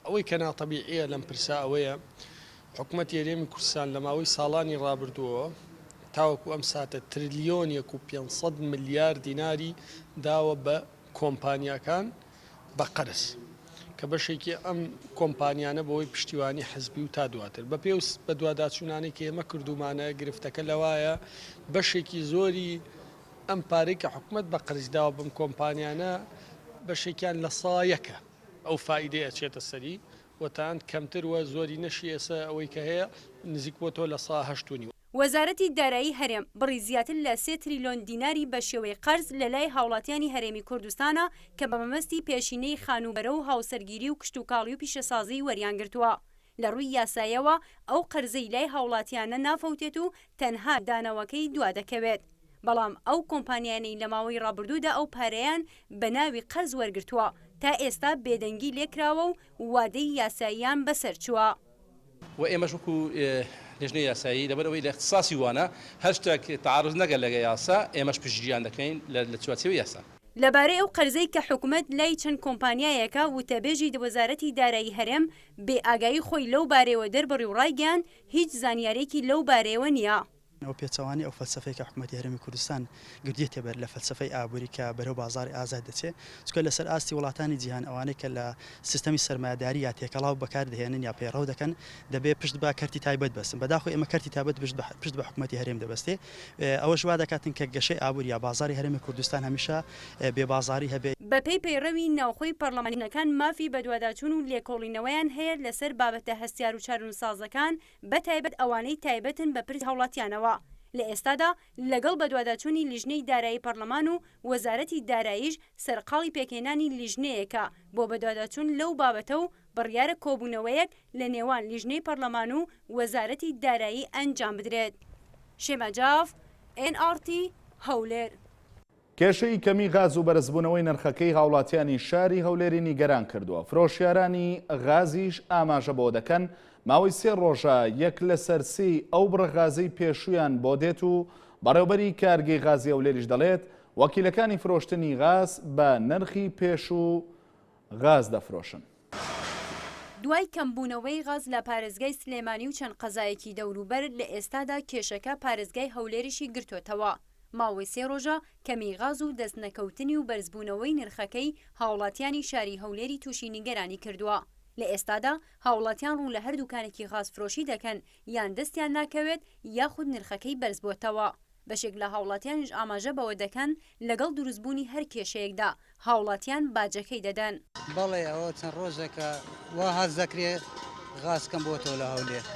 ئەوەی کە ناتەبیعیە لەم پرسا ئەوەیە حکوومەتی هەرێمی کوردستان لە ماوەی ساڵانی ڕابردووە تاوەکو ئەم ساتە تریلیۆن 500 میلیارد دیناری داوە بە کۆمپانیاکان بە قەرز کە بەشێکی ئەم کۆمپانیانە بەوەی پشتیوانی حزبی و تا دواتر بە پێ بە دواداچوونانی کە ئێمە کردومانە گرفتەکە لەوایە بەشێکی زۆری ئەم پارەی کە حکوومەت بە قەرز داوە بم کۆمپانیانە بەشێکیان لە سایەکە ئەو فائیدەیە ئەچێتە سەری وەتان کەمتر وە زۆری نەشی ئێستا ئەوەی کە هەیە نزیک بۆ تۆ لە سا هەشتونی. وەزارەتی دارایی هەرێم بڕی زیاتر لە 3 تریلیۆن دیناری بە شێوەی قەرز لە لای هاوڵاتیانی هەرێمی کوردستانە کە بە مەمەستی پێشینەی خانوبەرە و هاوسەرگیری و کشتوکاڵی و پیشەسازی وەریانگرتووە. لە ڕووی یاسایەوە ئەو قەرزەی لای هاوڵاتیانە نافەوتێت و تەنها دانەوەکەی دوا دەکەوێت. بەڵام ئەو کۆمپانیانەی لە ماوەی ڕابردوودا ئەو پارەیان بە ناوی قەرز وەرگرتووە تا ئێستا بێدەنگی لێکراوە و وادەی یاساییان بەسەر چووە. و ئێمەش وەکو لێژنەی یاسایی لەبەرەوەی لە اختصاصی وانە هەر شتێک تعارض نەگەل لەگە یاسا ئێمەش پشتگیریان دەکەین لە چوارچێوەی یاسا. لەبارەی ئەو قەرزەی کە حکوومەت لای چەند کۆمپانیایەکە وتەبێژی وەزارەتی دارایی هەرێم بێ ئاگایی خۆی لەو بارەوە دەربڕی و ڕایگەیاند هیچ زانیارێکی لەو بارەوە نییە. ئەو پێچەوانی ئەو فەلسفەی کە حکوومەتی هەرێمی کوردستان گردێتە بەر لە فەلسفەی ئابووری کە بەرەو بازاری ئازاد دەچێت چکە لەسەر ئاستی وڵاتانی جیهان ئەوانەی کە لە سیستەمی سەرمایه‌داری یا تێکەڵاو بەکاردەهێنن یا پەیڕەو دەکەن دەبێت پشت بە کەرتی تایبەت بەستن بەداخۆ ئێمە کەرتی تایبەت پشت بە حکوومەتی هەرێم دەبەستێ ئەوەش وا دەکاتن کە گەشەی ئابووری یا بازاری هەرێمی کوردستان هەمیشە بێ بازاری هەبێت. بەپێی پەیڕەوی ناوخۆی پەرلەمانیەکان مافی بەدواداچوون و لێکۆڵینەوەیان هەیە لەسەر بابەتە هەستیار و چارەنووسسازەکان بەتایبەت ئەوانەی تایبەتن بە پرس هاوڵاتیانەوە. لە ئێستادا لەگەڵ بەدواداچوونی لیژنەی دارایی پەرلەمان و وەزارەتی داراییش سەرقاڵی پێکهێنانی لیژنەیەکە بۆ بەدواداچوون لەو بابەتە و بڕیارە کۆبوونەوەیەک لە نێوان لیژنەی پەرلەمان و وەزارەتی دارایی ئەنجام بدرێت. شێمە جاف NRT هەولێر. کێشەی کەمی غاز و بەرزبوونەوەی نرخەکەی هاوڵاتیانی شاری هەولێری نیگەران کردووە. فرۆشیارانی غازیش ئاماژە بۆ دەکەن ماوەی 3 ڕۆژە 1 لەسەر 3 ئەو بڕەغازەی پێشویان بۆ دێت و بەڕێوەبەری کارگەی غازی هەولێریش دەڵێت وەکیلەکانی فرۆشتنی غاز بە نرخی پێش و غاز دەفرۆشن. دوای کەمبوونەوەی غاز لە پارێزگای سلێمانی و چەند قەزایەکی دەوروبەر لە ئێستادا کێشەکە پارێزگای هەولێریشی گرتوتەوە. ماوەی 3 ڕۆژە کەمی غاز و دەستنەکەوتنی و بەرزبوونەوەی نرخەکەی هاوڵاتیانی شاری هەولێری تووشی نیگەرانی کردووە. لە ئێستادا هاوڵاتیان ڕوو لە هەردووکانێکی غازفرۆشی دەکەن یان دەستیان ناکەوێت یاخود نرخەکەی بەرز بۆتەوە. بەشێک لە هاوڵاتیانیش ئاماژە بەوە دەکەن لەگەڵ دروستبوونی هەر کێشەیەکدا هاوڵاتیان باجەکەی دەدەن. بەڵێ ئەوە چەند ڕۆژێکە وا هەز دەکرێ غاز کەم بۆتەوە لە هەولێر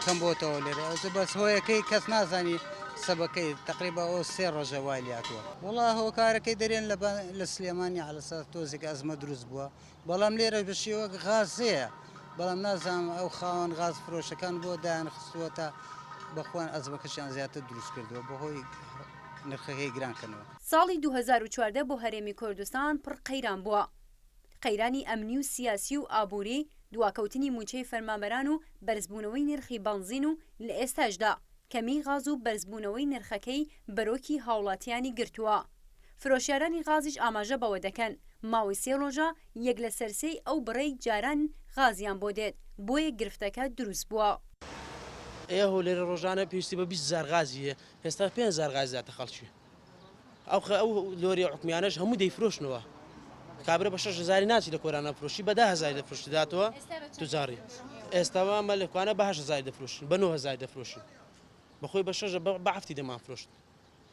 کەم بۆتەوە لێرە بەس هۆیەکەی کەس نازانی سەبەکەی تقریبا ئەو 3 ڕۆژە وای لاتوە. وڵا هۆکارەکەی دەرێن لە سلێمانی عەلەسەر تۆزێک ئەزمە دروست بووە بەڵام لێرە بەشێوەک غازەیە بەڵام نازانم ئەو خاوەن غاز فرۆشەکان بۆ دایانخستووە تا بەخۆیان ئەزمەکەشیان زیاتر دروست کردووە بەهۆی نرخەکەی گرانکردنەوە. ساڵی 2014 بۆ هەرێمی کوردستان پڕ قەیران بووە. قەیرانی ئەمنی و سیاسی و ئابووری، دواکەوتنی موچەی فەرمانبەران و بەرزبوونەوەی نرخی بەنزین و لە ئێستاشدا کەمی غاز و بەرزبوونەوەی نرخەکەی بەرۆکی هاوڵاتیانی گرتووە. فرۆشیارانی غازیش ئاماژە بەوە دەکەن ماوەی 3 ڕۆژە یەک لە سەرسەی ئەو بڕێی جاران غازیان بۆ دێت بۆیە گرفتەکە دروست بووە. ئێ هەولێرە ڕۆژانە پێویستی بە 20,000 غازیە هێستا 5,000 غاز داتە خەڵکی ئەو لۆری حکومیانەش هەموو دەیفرۆشنەوە کابرا بە 6,000 ناچی لە کۆرانە فرۆشی بە 10,000 دەفرۆشی داتەوە توجاری ئێستاوە مە لەکوانە بە 8,000 دەفرۆشن بە 9,000 دەفرۆشن بەخۆی بە 6 بە هەفتی دەمان فرۆشت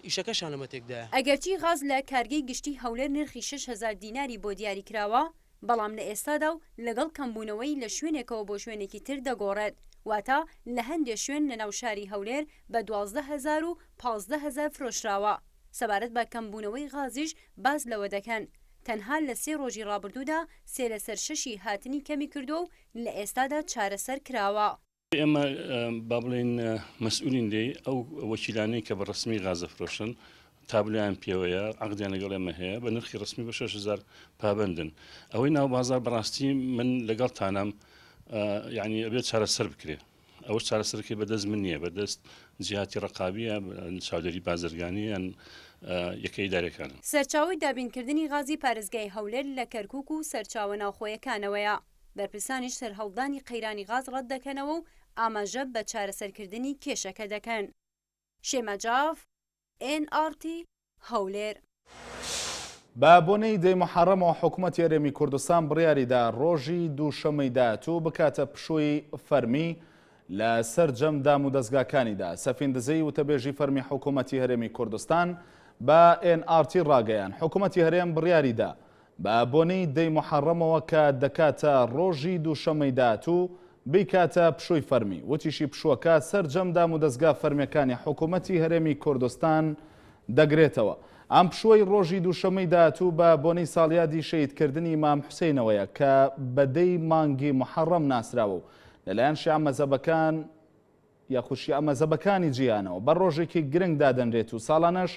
ئیشەکەشان لەمە تێکدایە. ئەگەرچی غاز لە کارگەی گشتی هەولێر نرخی 6,000 دیناری بۆ دیاری کراوە بەڵام لە ئێستادا و لەگەڵ کەمبوونەوەی لە شوێنێکەوە بۆ شوێنێکی تر دەگۆڕێت واتە لە هەندێک شوێن لە ناو شاری هەولێر بە 12,000 و 15,000 فرۆشراوە. سەبارەت بە کەمبوونەوەی غازیش باز لەوە دەکەن تەنها لە 3 ڕۆژی ڕابردوودا 3/6 هاتنی کەمی کردو و لە ئێستادا چارەسەر کراوە. ئێمە با بڵێن مەسئولین دێ ئەو وەکیلانەی کە بە ڕسمی غازە فرۆشن تابلیان پێوەیە عقدیان لەگەڵ ئێمە هەیە بە نرخی ڕسمی بە 6,000 پابندن ئەوەی ناو بازار بەڕاستی من لەگەڵ تانام یعنی ئەبێت چارەسەر بکرێ ئەوە چارەسەرکی بەدەست من نییە بەدەست جیهاتی ڕقابیە چاودێری بازرگانیان یەکەی دارێکان. سەرچاوی دابینکردنی غازی پارێزگای هەولێر لە کەرکووک و سەرچاوە ناوخۆیەکانەوەیە بەرپرسانیش سەرهەڵدانی قەیرانی غاز ڕەت دەکەنەوە و ئاماژە بە چارەسەرکردنی کێشەکە دەکەن. شێمە جاف NRT هەولێر. بە بۆنەی دەی محەڕەمەوە حکوومەتی هەرێمی کوردستان بڕیاریدا ڕۆژی دووشەمەی داهاتوو بکاتە پشووی فەرمی لە سەر جەم دام و دەستگاکانیدا. سەفیندزەی وتەبێژی فەرمی حکوومەتی هەرێمی کوردستان بە NRT ڕاگەیان حکوومەتی هەرێم بڕیاریدا بە بۆنەی دەی محەڕەمەوە کە دەکاتە ڕۆژی دووشەمەی داهاتوو بیکاتە پشووی فەرمی وتیشی پشووەکە سەر جەم دام و دەستگا فەرمیەکانی حکوومەتی هەرێمی کوردستان دەگرێتەوە. ئەم پشووەی ڕۆژی دووشەمەی داهاتوو بە بۆنەی ساڵیادی شەیدکردنی ئیمام حوسێنەوەیە کە بەدەی مانگی محەڕەم ناسراوە و لەلایەن شیعە مەزهبەکان یاخود شیعە مەزهبەکانی جیهانەوە بە ڕۆژێکی گرنگ دادەنرێت و ساڵانەش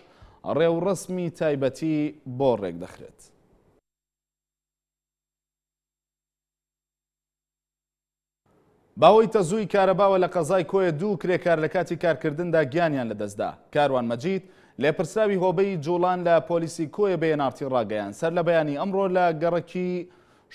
ڕێوڕسمی تایبەتی بۆ ڕێک دەخرێت. باوەی تەزووی کارەباوە لە قەزای کۆیە دوو کرێکار لە کاتی کارکردندا گیانیان لەدەستدا. کاروان مەجید لێپرسراوی هۆبەی جوڵان لە پۆلیسی کۆیە بە NRT ڕاگەیان سەر لە بەیانی ئەمڕۆ لە گەڕەکی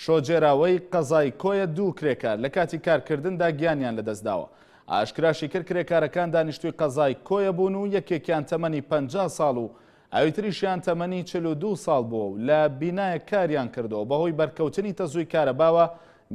شۆجێراوەی قەزای کۆیە دوو کرێکار لە کاتی کارکردندا گیانیان لەدەستداوە. ئاشکراشی کرد کرێکارەکان دانیشتووی قەزای کۆیە بوون و یەکێکیان تەمەنی 50 ساڵ و ئەویتریشیان تەمەنی 42 ساڵ بووە و لە بینایە کاریان کردەوە بەهۆی بەرکەوتنی تەزووی کارەباوە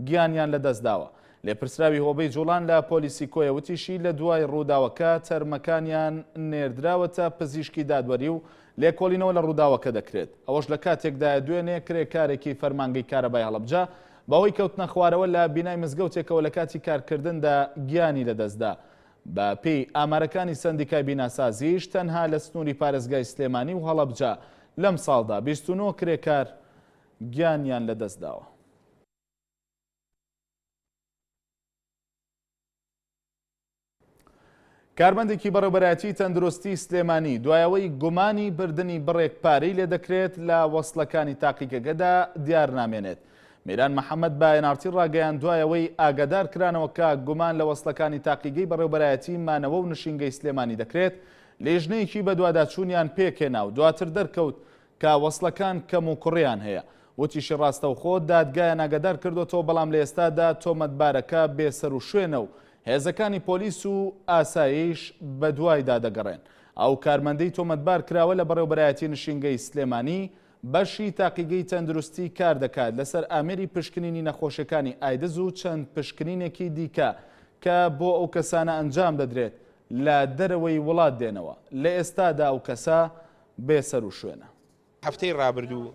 گیانیان لەدەستداوە. لێپرسراوی هۆبەی جوڵان لە پۆلیسی کۆیە وتیشی لە دوای ڕووداوەکە تەرمەکانیان نێردراوەتە پزیشکی دادوەری و لێکۆڵینەوە لە ڕووداوەکە دەکرێت. ئەوەش لە کاتێکدا دوێنێ کرێکارێکی فەرمانگەی کارەبای هەڵەبجە بەهۆی کەوتنە خوارەوە لە بینای مزگەوتێکەوە لە کاتی کارکردندا گیانی لەدەستدا. بە پێی ئامارەکانی سندیکای بیناسازیش تەنها لە سنووری پارێزگای سلێمانی و هەڵەبجە لەم ساڵدا 29 کرێکار گیانیان لەدەستداوە. کارمەندێکی بەڕێوەبەرایەتی تەندروستی سلێمانی دوایەوەی گومانی بردننی بڕێک پارەی لێ دەکرێت لە وەسڵەکانی تاقیگەکەدا دیار نامێنێت. میران محەممەد بە NRT ڕاگەیان دوایەوەی ئاگادار کرانەوە کە گومان لە وەسڵەکانی تاقیگەی بەڕێوەبەرایەتی مانەوە و نشینگەی سلێمانی دەکرێت لێژنەیەکی بە دوواداچوونیان پێکێنا و دواتر دەرکەوت کە وەسڵەکان کەم و کوڕیان هەیە. وتیشی ڕاستەوخۆ دادگایان ئاگادار کردوەوە بەڵام لە ئێستادا تۆمەتبارەکە بێسەر و شوێنە و هێزەکانی پۆلیس و ئاسایش بە دوایدا دەگەڕێن. ئەو کارمەندەی تۆمەتبار کراوە لە بەڕێوەبەرایەتی نشینگەی سلێمانی بەشی تاقیگەی تەندروستی کار دەکات لەسەر ئامێری پشکنینی نەخۆشیەکانی ئایدز و چەند پشکنینێکی دیکە کە بۆ ئەو کەسانە ئەنجام دەدرێت لە دەرەوەی وڵات دێنەوە. لە ئێستادا ئەو کەسە بێسەر و شوێنە. هەفتەی ڕابردوو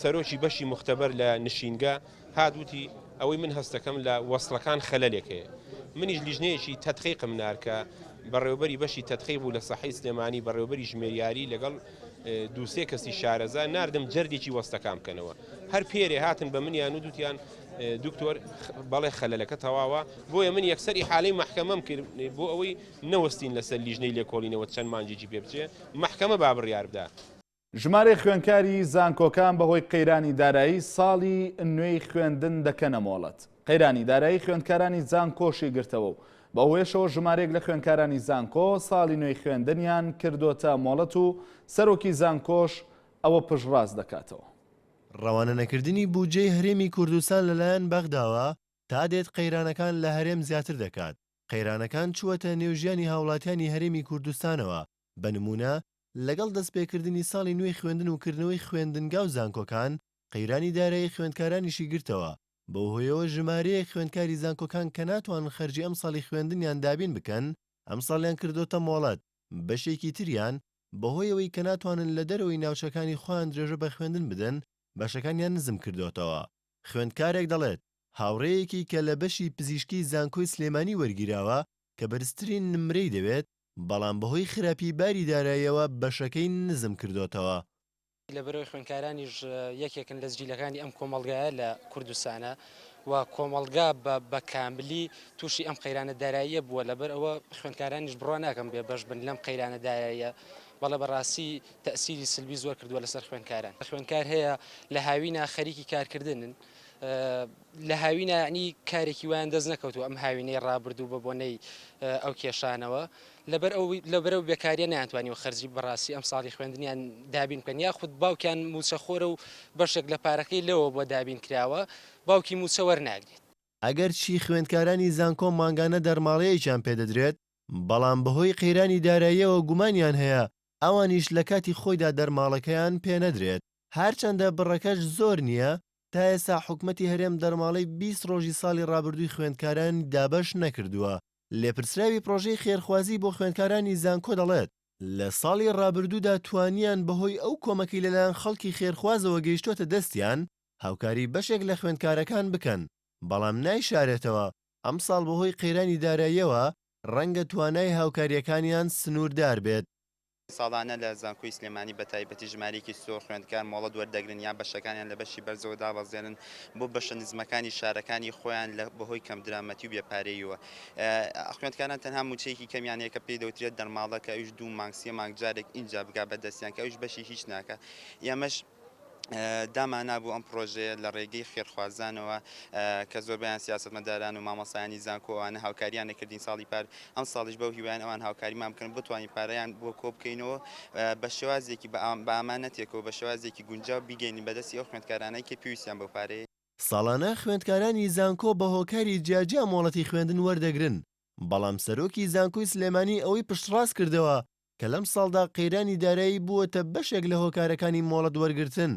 سەرۆکی بەشی مختبەر لە نشینگە هادووتی ئەوەی من هەستەکەم لە وەسڵەکان خەلەلێک هەیە. منیش لیژنەیەکی تەدقیقم نارکە بەڕێوەبەری بەشی تەدقیق بوو لە سەحەی سلێمانی بەڕێوەبەری ژمێریاری لەگەڵ دووسێ کەسی شارەزا ناردم جەردێکی وەستەکان بکەنەوە. هەر پێرێ هاتن بە منیان و دوتیان دکتۆر بەڵێ خەلەلەکە تەواوە بۆیە من یەکسەری حالەی مەحکەمەم کرد بۆ ئەوەی نەوەستین لەسەر لیژنەی لێکۆڵینەوە چەند مانجێکی پێ بچێ مەحکەمە با بڕیار بدات. ژمارە خوێندکاری زانکۆکان بەهۆی قەیرانی دارایی ساڵی نوێی خوێندن دەکەنە مۆڵەت. قەیرانی دارایی خوێندکارانی زانکۆشی گرتەوە و بەهۆیشەوە ژمارەیەک لە خوێندکارانی زانکۆ ساڵی نوێی خوێندنیان کردوتە مۆڵەت و سەرۆکی زانکۆش ئەوە پشتڕاست دەکاتەوە. ڕەوانەکردنی بودجەی هەرێمی کوردستان لەلایەن بەغداوە تا دێت قەیرانەکان لە هەرێم زیاتر دەکات. قەیرانەکان چووەتە نێوژیانی هاوڵاتیانی هەرێمی کوردستانەوە. بە نمونە لەگەڵ دەستپێکردنی ساڵی نوێی خوێندن و کردنەوەی خوێندنگا و زانکۆکان قەیرانی دارایی خوێندکارانیشی گرتەوە. بەو هۆیەوە ژمارەیە خوێندکاری زانکۆکان کە ناتوانن خەرجی ئەم ساڵی خوێندنیان دابین بکەن ئەم ساڵیان کردوتە مۆڵەت. بەشێکی تریان بەهۆیەوەی کە ناتوانن لە دەرەوەی ناوچەکانی خۆیان درێژە بە خوێندن بدەن بەشەکانیان نزم کردوتەوە. خوێندکارێک دەڵێت هاوڕێیەکی کە لە بەشی پزیشکی زانکۆی سلێمانی وەرگیراوە کە بەرزترین نمرەی دەوێت بەڵام بەهۆی خراپی باری داراییەوە بەشەکەی نزم کردوتەوە. لەبەرەوەی خوێندکارانیش یەکێکن لە زگیلەکانی ئەم کۆمەڵگایە لە کوردستانە و کۆمەڵگا بە کاملی تووشی ئەم قەیرانە داراییە بووە لەبەر ئەوە خوێندکارانیش بڕوا ناکەم بێ بەش بن لەم قەیرانە داراییە بەڵێ بەڕاستی تەسیری سلبی زۆر کردووە لەسەر خوێندکاران. خوێندکار هەیە لە هاوینە خەریکی کارکردنن لە هاوینە ینی کارێکی وایان دەست نەکەوتوە ئەم هاوینەی ڕابردوو بە بۆنەی ئەو کێشانەوە لەبەرەوە بێکاریە نەیانتوانیوە خەرجی بەڕاستی ئەم ساڵی خوێندنیان دابین بکەن یاخود باوکیان موچەخۆرە و بەشێک لە پارەکەی لەوە بۆ دابین کراوە باوکی موچە وەرناگرێت. ئەگەر چی خوێندکارانی زانکۆ ماگانە دەرماڵەیەکیان پێدەدرێت بەڵام بەهۆی قەیرانی داراییەوە گومانیان هەیە ئەوانیش لە کاتی خۆیدا دەرماڵەکەیان پێنەدرێت. هەرچەندە بڕەکەش زۆر نییە تا ئێستا حکومەتی هەرێم دەرماڵەی 20 ڕۆژی ساڵی ڕابردووی خوێندکاران دابەش نەکردووە. لێپرسراوی پڕۆژەی خێرخوازی بۆ خوێندکارانی زانکۆ دەڵێت لە ساڵی ڕابردوودا توانیان بەهۆی ئەو کۆمەکی لەلایەن خەڵکی خێرخوازەوە گەیشتۆتە دەستیان هاوکاری بەشێک لە خوێندکارەکان بکەن بەڵام نایشارێتەوە ئەم ساڵ بەهۆی قەیرانی داراییەوە ڕەنگە توانای هاوکاریەکانیان سنووردار بێت. ساڵانە لە زانکۆی سلێمانی بە تایبەتی ژمارەیەکی زۆر خوێندکار مۆڵەت وەردەگرن یان بەشەکانیان لە بەشی بەرزەوە دابەزێنن بۆ بەشە نزمەکانی شارەکانی خۆیان لە بەهۆی کەم درامەتی و بێپارەیەوە. خوێندکاران تەنها موچەیەکی کەمیانەیە کە پێی دەوترێت دەرماڵە کە ئەویش 2 مانگ 3 مانگ جارێک اینجا بگا بەدەستیان کە ئەویش بەشی هیچ ناکە. ئێمەش دامان بوو ئەم پرۆژەیە لە ڕێگەی خێرخوازانەوە کە زۆربیان سیاسەتمەداران و مامۆسایانی زانکۆوانە هاوکاریان نەکردین ساڵی پار ئەم ساڵیش بەو هیوایان ئەوان هاوکاریمان بکەن بتوانین پارەیان بۆ کۆ بکەینەوە بە شێوازێکی بە ئامانەتێکەوە بە شێوازێکی گونجاو بیگەینی بەدەستی ئەو خوێندکارانەی کە پێویستیان بەو پارەیە. ساڵانە خوێندکارانی زانکۆ بە هۆکاری جیاجیا مۆڵەتی خوێندن وەردەگرن بەڵام سەرۆکی زانکۆی سلێمانی ئەوەی پشتڕاست کردەوە کە لەم ساڵدا قەیرانی دارایی بووەتە بەشێک لە هۆکارەکانی مۆڵەت وەرگرتن.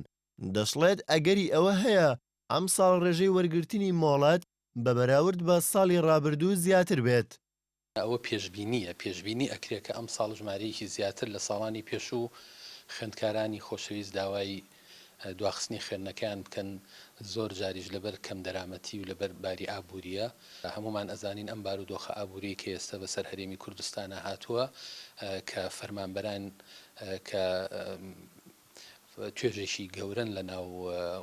دەشڵێت ئەگەری ئەوە هەیە ئەم ساڵ ڕێژەی وەرگرتنی مۆڵەت بە بەراورد بە ساڵی ڕابردوو زیاتر بێت. ئەوە پێشبینی ئەکرێت کە ئەم ساڵ ژمارەیەکی زیاتر لە ساڵانی پێشوو خوێندکارانی خۆشەویست داوای دواخستنی خوێندنەکان بکەن زۆر جاریش لەبەر کەم دەرامەتی و لەبەر باری ئابوووریە هەمومان ئەزانین ئەم بارودۆخە ئابووری کە ئێستا بەسەر هەرێمی کوردستانە هاتووە کە فەرمانبەران کە توێژێکی گەورن لە ناو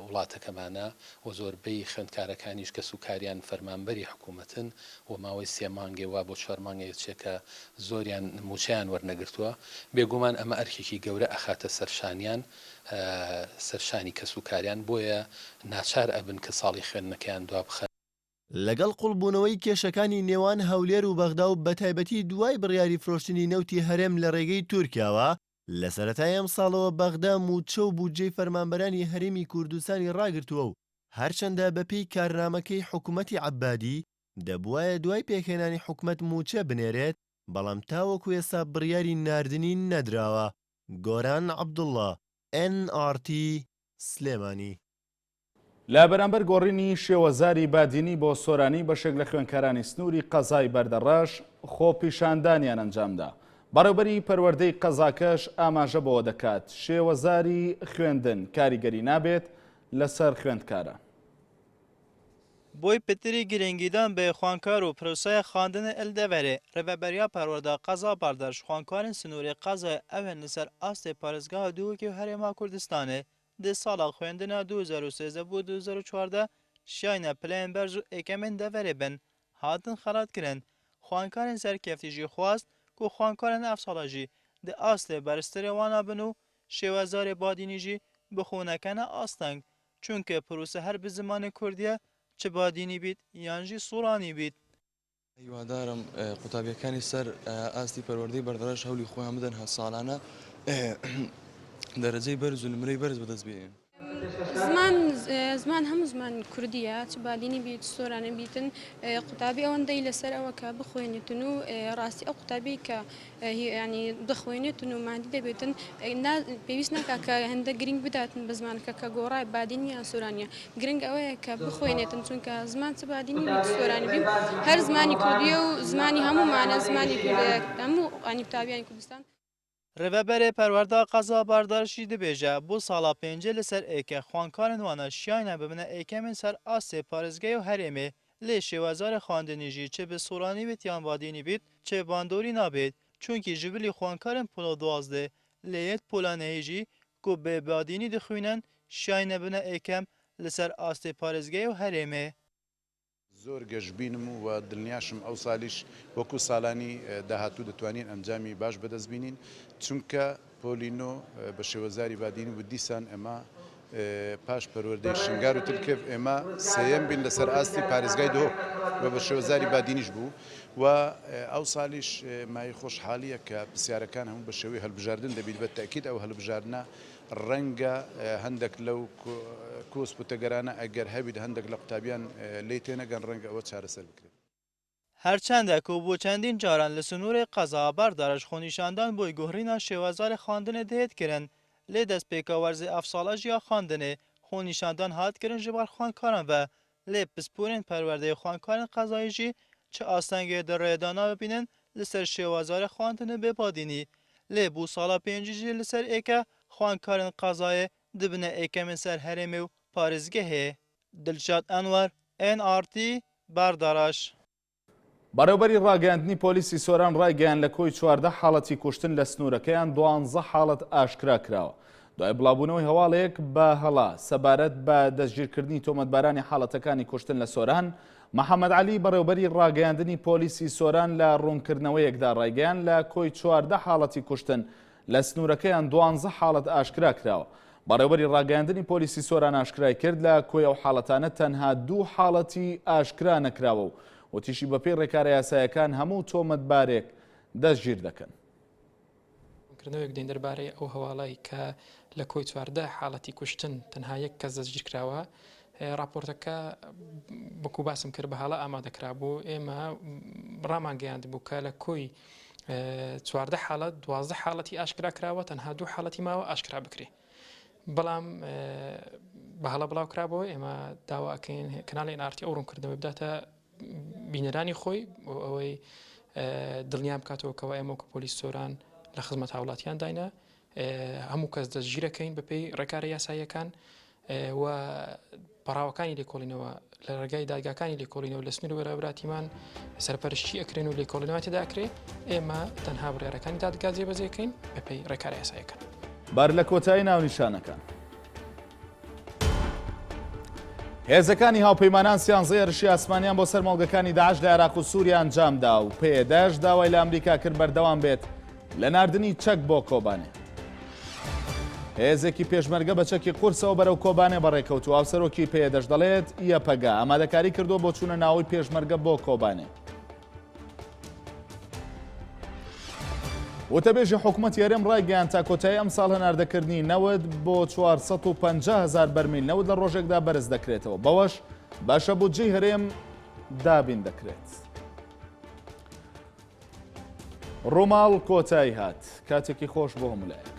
وڵاتەکەمانە و زۆربەی خوێندکارەکانیش کە سوکاریان فەرمانبەری حکوومەتن و ماوەی 3 مانگێ وا بۆ 4 مانگێک چێکە زۆریان موچیان وەرنەگرتووە بێگومان ئەمە ئەرکێکی گەورە ئەخاتە سەرشانیان سەرشانی کە سوکاریان بۆیە ناچار ئەبن کە ساڵی خوێندنەکەیان دوا بخەن. لەگەڵ قوڵبوونەوەی کێشەکانی نێوان هەولێر و بەغدا و بەتایبەتی دوای بڕیاری فرۆشتنی نەوتی هەرێم لە ڕێگەی تورکیاوە لە سەرەتای ئەم ساڵەوە بەغدا موچە و بودجەی فەرمانبەرانی هەرێمی کوردستانی ڕاگرتووە و هەرچەندە بەپێی کارنامەکەی حکوومەتی عەبادی دەبوایە دوای پێکهێنانی حکوومەت موچە بنێرێت بەڵام تاوەکو ئێستا بڕیاری ناردنی نەدراوە. گۆران عەبدوڵڵا NRT سلێمانی. لە بەرامبەر گۆڕینی شێوەزاری بادینی بۆ سۆرانی بەشێک لە خوێندکارانی سنووری قەزای بەردەڕەش خۆپیشاندانیان ئەنجامدا. بەڕێوەبەری پەروەردەی قەزاکەش ئاماژە بەوە دەکات شێوەزاری خوێندن کاریگەری نابێت لەسەر خوێندکارە. بۆی پتری گرنگیدان بە خوانکار و پرۆسەیە خواندنە ئەلدەڤەرێ ڕێبەبەریا پەروەردە قەزا بەردەش خوانکارن سنووری قەزای ئەوێن لەسەر ئاستێ پارێزگاها دووەکی و هەرێما کوردستانê di sala xwendina 2013 bû 2014 şiyayna pileyên berj û êkemên deverê bin hatin xelatkirin. Xwankarên serkeftî jî xwast ku xwankarên ev sala jî di astê berstirê wan abin û şêwezarê badînî jî bixûnekene asteng çunki pirûse her bi zimanê Kurdiye çi badînî bît yan jî Sûranî bît. هیوادارم قوتابیەکانی سەر ئاستی پەروەردەی بەردەڕەش هەولی خۆیان بدەن هەساڵانە دەرەجەی بەرز و نمرەی بەرز بەدەست بێن. زمان هەموو زمان کوردیە چ بادینی بیت سۆرانە بیتن قوتابی ئەوەندەی لەسەر ئەوە کە بخوێنێتن و ڕاستی ئەو قوتابی کە ینی بخوێنێتن و مادی دەبێتن پێویست ناکە کە هەندە گرنگ بداتن بە زمانکە کە گۆڕای بادینی یان سۆرانیە گرنگ ئەوەیە کە بخوێنێتن چونکە زمان چ بادینی بیت سۆرانی بیم هەر زمانی کوردیە و زمانی هەموومانە زمانی هەموو ئانی قوتابیانی کوردستان. ڕێڤەبەرێ پەروەردا قەزا باردارشی دەبێژە بۆ ساڵا پێنجێ لەسەر ئێکە خوانکارن وانە شیانە ببنە ئێکەمن سەر ئاسێ پارێزگای و هەرێمێ لێ شێوازارە خواندنیژی چێ بە سۆرانی بێت یان بادینی بیت چێ باندۆری نابێت چونکی ژبلی خوانکارن پۆلە دوازدێ لێیت پۆلانەیژی کو بێ بادینی دەخوێنن شیانە بنە ئێکەم لەسەر ئاستێ پارێزگای و هەرێمێ. زۆر گەشتبینم و دڵنیاشم ئەو ساڵیش وەکو ساڵانی داهاتوو دەتوانین ئەنجامی باش بەدەست بینین چونکە پۆلینۆ بە شێوەزاری بادینی و دیسان ئێمە پاش پەروەردەی شنگار و تلکێف ئێمە سێیەم بین لەسەر ئاستی پارێزگای دۆ و بە شێوەزاری بادینیش بوو و ئەو ساڵیش مای خۆشحالیە کە پرسیارەکان هەموو بە شێوەی هەڵبژاردن دەبیت بە تاکید ئەو هەڵبژاردنە ڕەنگە هەندێک لەو کۆس بوتەگەرانە ئەگەر هەبیت هەندێک لە قوتابیان لی تێنەگەن ڕەنگە ئەوە چارەسەر بکرێت. هەرچەندە کە بۆ چەندین جاران لە سنوورێ قەزا باردارش خۆنیشاندان بۆی گۆڕینا شێوازارە خواندنە دەهێتکردن لێ دەست پێکە وەرزێ ئەفساڵەژ یا خواندنێ خۆنیشاندان هاتکردن ji bar خوانکاران ve lê pisporên perwerdeyê خوانکارên qezayî jî çi astengê de rêdana bibînin li ser şêwazarê xwandinê bêbadînî lê bû sala pêncî jî li ser êke خوانکارên qezayê dibine êkemên ser herêmê û parêzgehê. Dilşad Enwer, NRT, Berdaraş. بەڕێوەبەری ڕاگەاندنی پۆلیسی سۆران ڕایگەیان لە کۆی 14 حاڵەتی کوشتن لە سنوورەکەیان 12 حاڵەت ئاشکرا کراوە. دوای بڵاوبوونەوەی هەواڵەیەک بە هەڵا سەبارەت بە دەستگیرکردنی تۆمەتبارانی حاڵەتەکانی کوشتن لە سۆران محەممەد علی بەڕێوەبەری ڕاگەاندنی پۆلیسی سۆران لە ڕوونکردنەوەیەکدا ڕایگەیان لە کۆی 14 حاڵەتی کوشتن لە سنوورەکەیان 12 حاڵەت ئاشکرا کراوە. بەڕێوەبەری ڕاگەاندنی پۆلیسی سۆران ئاشکرای کرد لە کۆی ئەو حاڵەتانە تەنها 2 حاڵەتی ئاشکرا نەکراوە و وتیشی بەپێی ڕێکارە یاسایەکان هەموو تۆمەتبارێک دەستگیر دەکەن. کردنەوەک دێن دەربارەی ئەو هەواڵایی کە لە کۆی 14 حاڵەتی کوشتن تەنها یەک کەس دەستگیر کراوە راپۆرتەکە بەکو باسم کرد بە هەڵە ئامادەکرا بوو ئێمە ڕامان گەیاند بوو کە لە کۆی 14 حاڵەت 12 حاڵەتی ئاشکرا کراوە تەنها 2 حاڵەتی ماوە ئاشکرا بکرێ بەڵام بە هەڵە بڵاو کرابەوە ئێمە داواکەین کەناڵی NRT ئەو ڕوونکردنەوە بداتە بینەرانی خۆی ئەوەی دڵنیام بکاتەوە کەەوە ئێمە کە پۆلیس سۆران لە خزمەت هاوڵاتیان داینە هەموو کەس دەستگیرەکەین بەپێی ڕێکارە یاساییەکان و پەراوەکانی لێکۆڵینەوە لە ڕێگای دادگاکانی لێکۆڵینەوە لە سنوور وەرەبراتیمان سەرپەرشتی ئەکرێن و لێکۆڵینەوەی تێداکرێ ئێمە تەنها بڕێڕەکانی دادگا جێبەجێکەین بەپێی ڕێکارە یاساییەکان. بار لە کۆتایی ناونیشانەکان. هێزەکانی هاوپەیمانان سیانزەی ڕشی ئاسمانیان بۆ سەر مەڵگەکانی داعش لە عێراق و سووریا ئەنجامدا و پێداش داوای لە ئەمریکا کرد بەردەوام بێت لە ناردنی چەک بۆ کۆبانێ. هێزێکی پێشمەرگە بە چەکی قورسەوە بەرەو کۆبانێ بەڕێکەوت و ئافسەرۆکی پێدەش دەڵێت یەپەگا ئامادەکاری کردو بۆ چوونە ناوەی پێشمەرگە بۆ کۆبانێ. وتەبێژی حکوومەت یارێم ڕایگەیان تا کۆتایی ئەم ساڵ هەناردەکردنی نەوت بۆ 450,000 بەرمیل نەوت لە ڕۆژێکدا بەرز دەکرێتەوە بەوەش باشە بودجەی هەرێم دابین دەکرێت. ڕۆماڵ کۆتایی هات کاتێکی خۆش بۆ هەمولایە.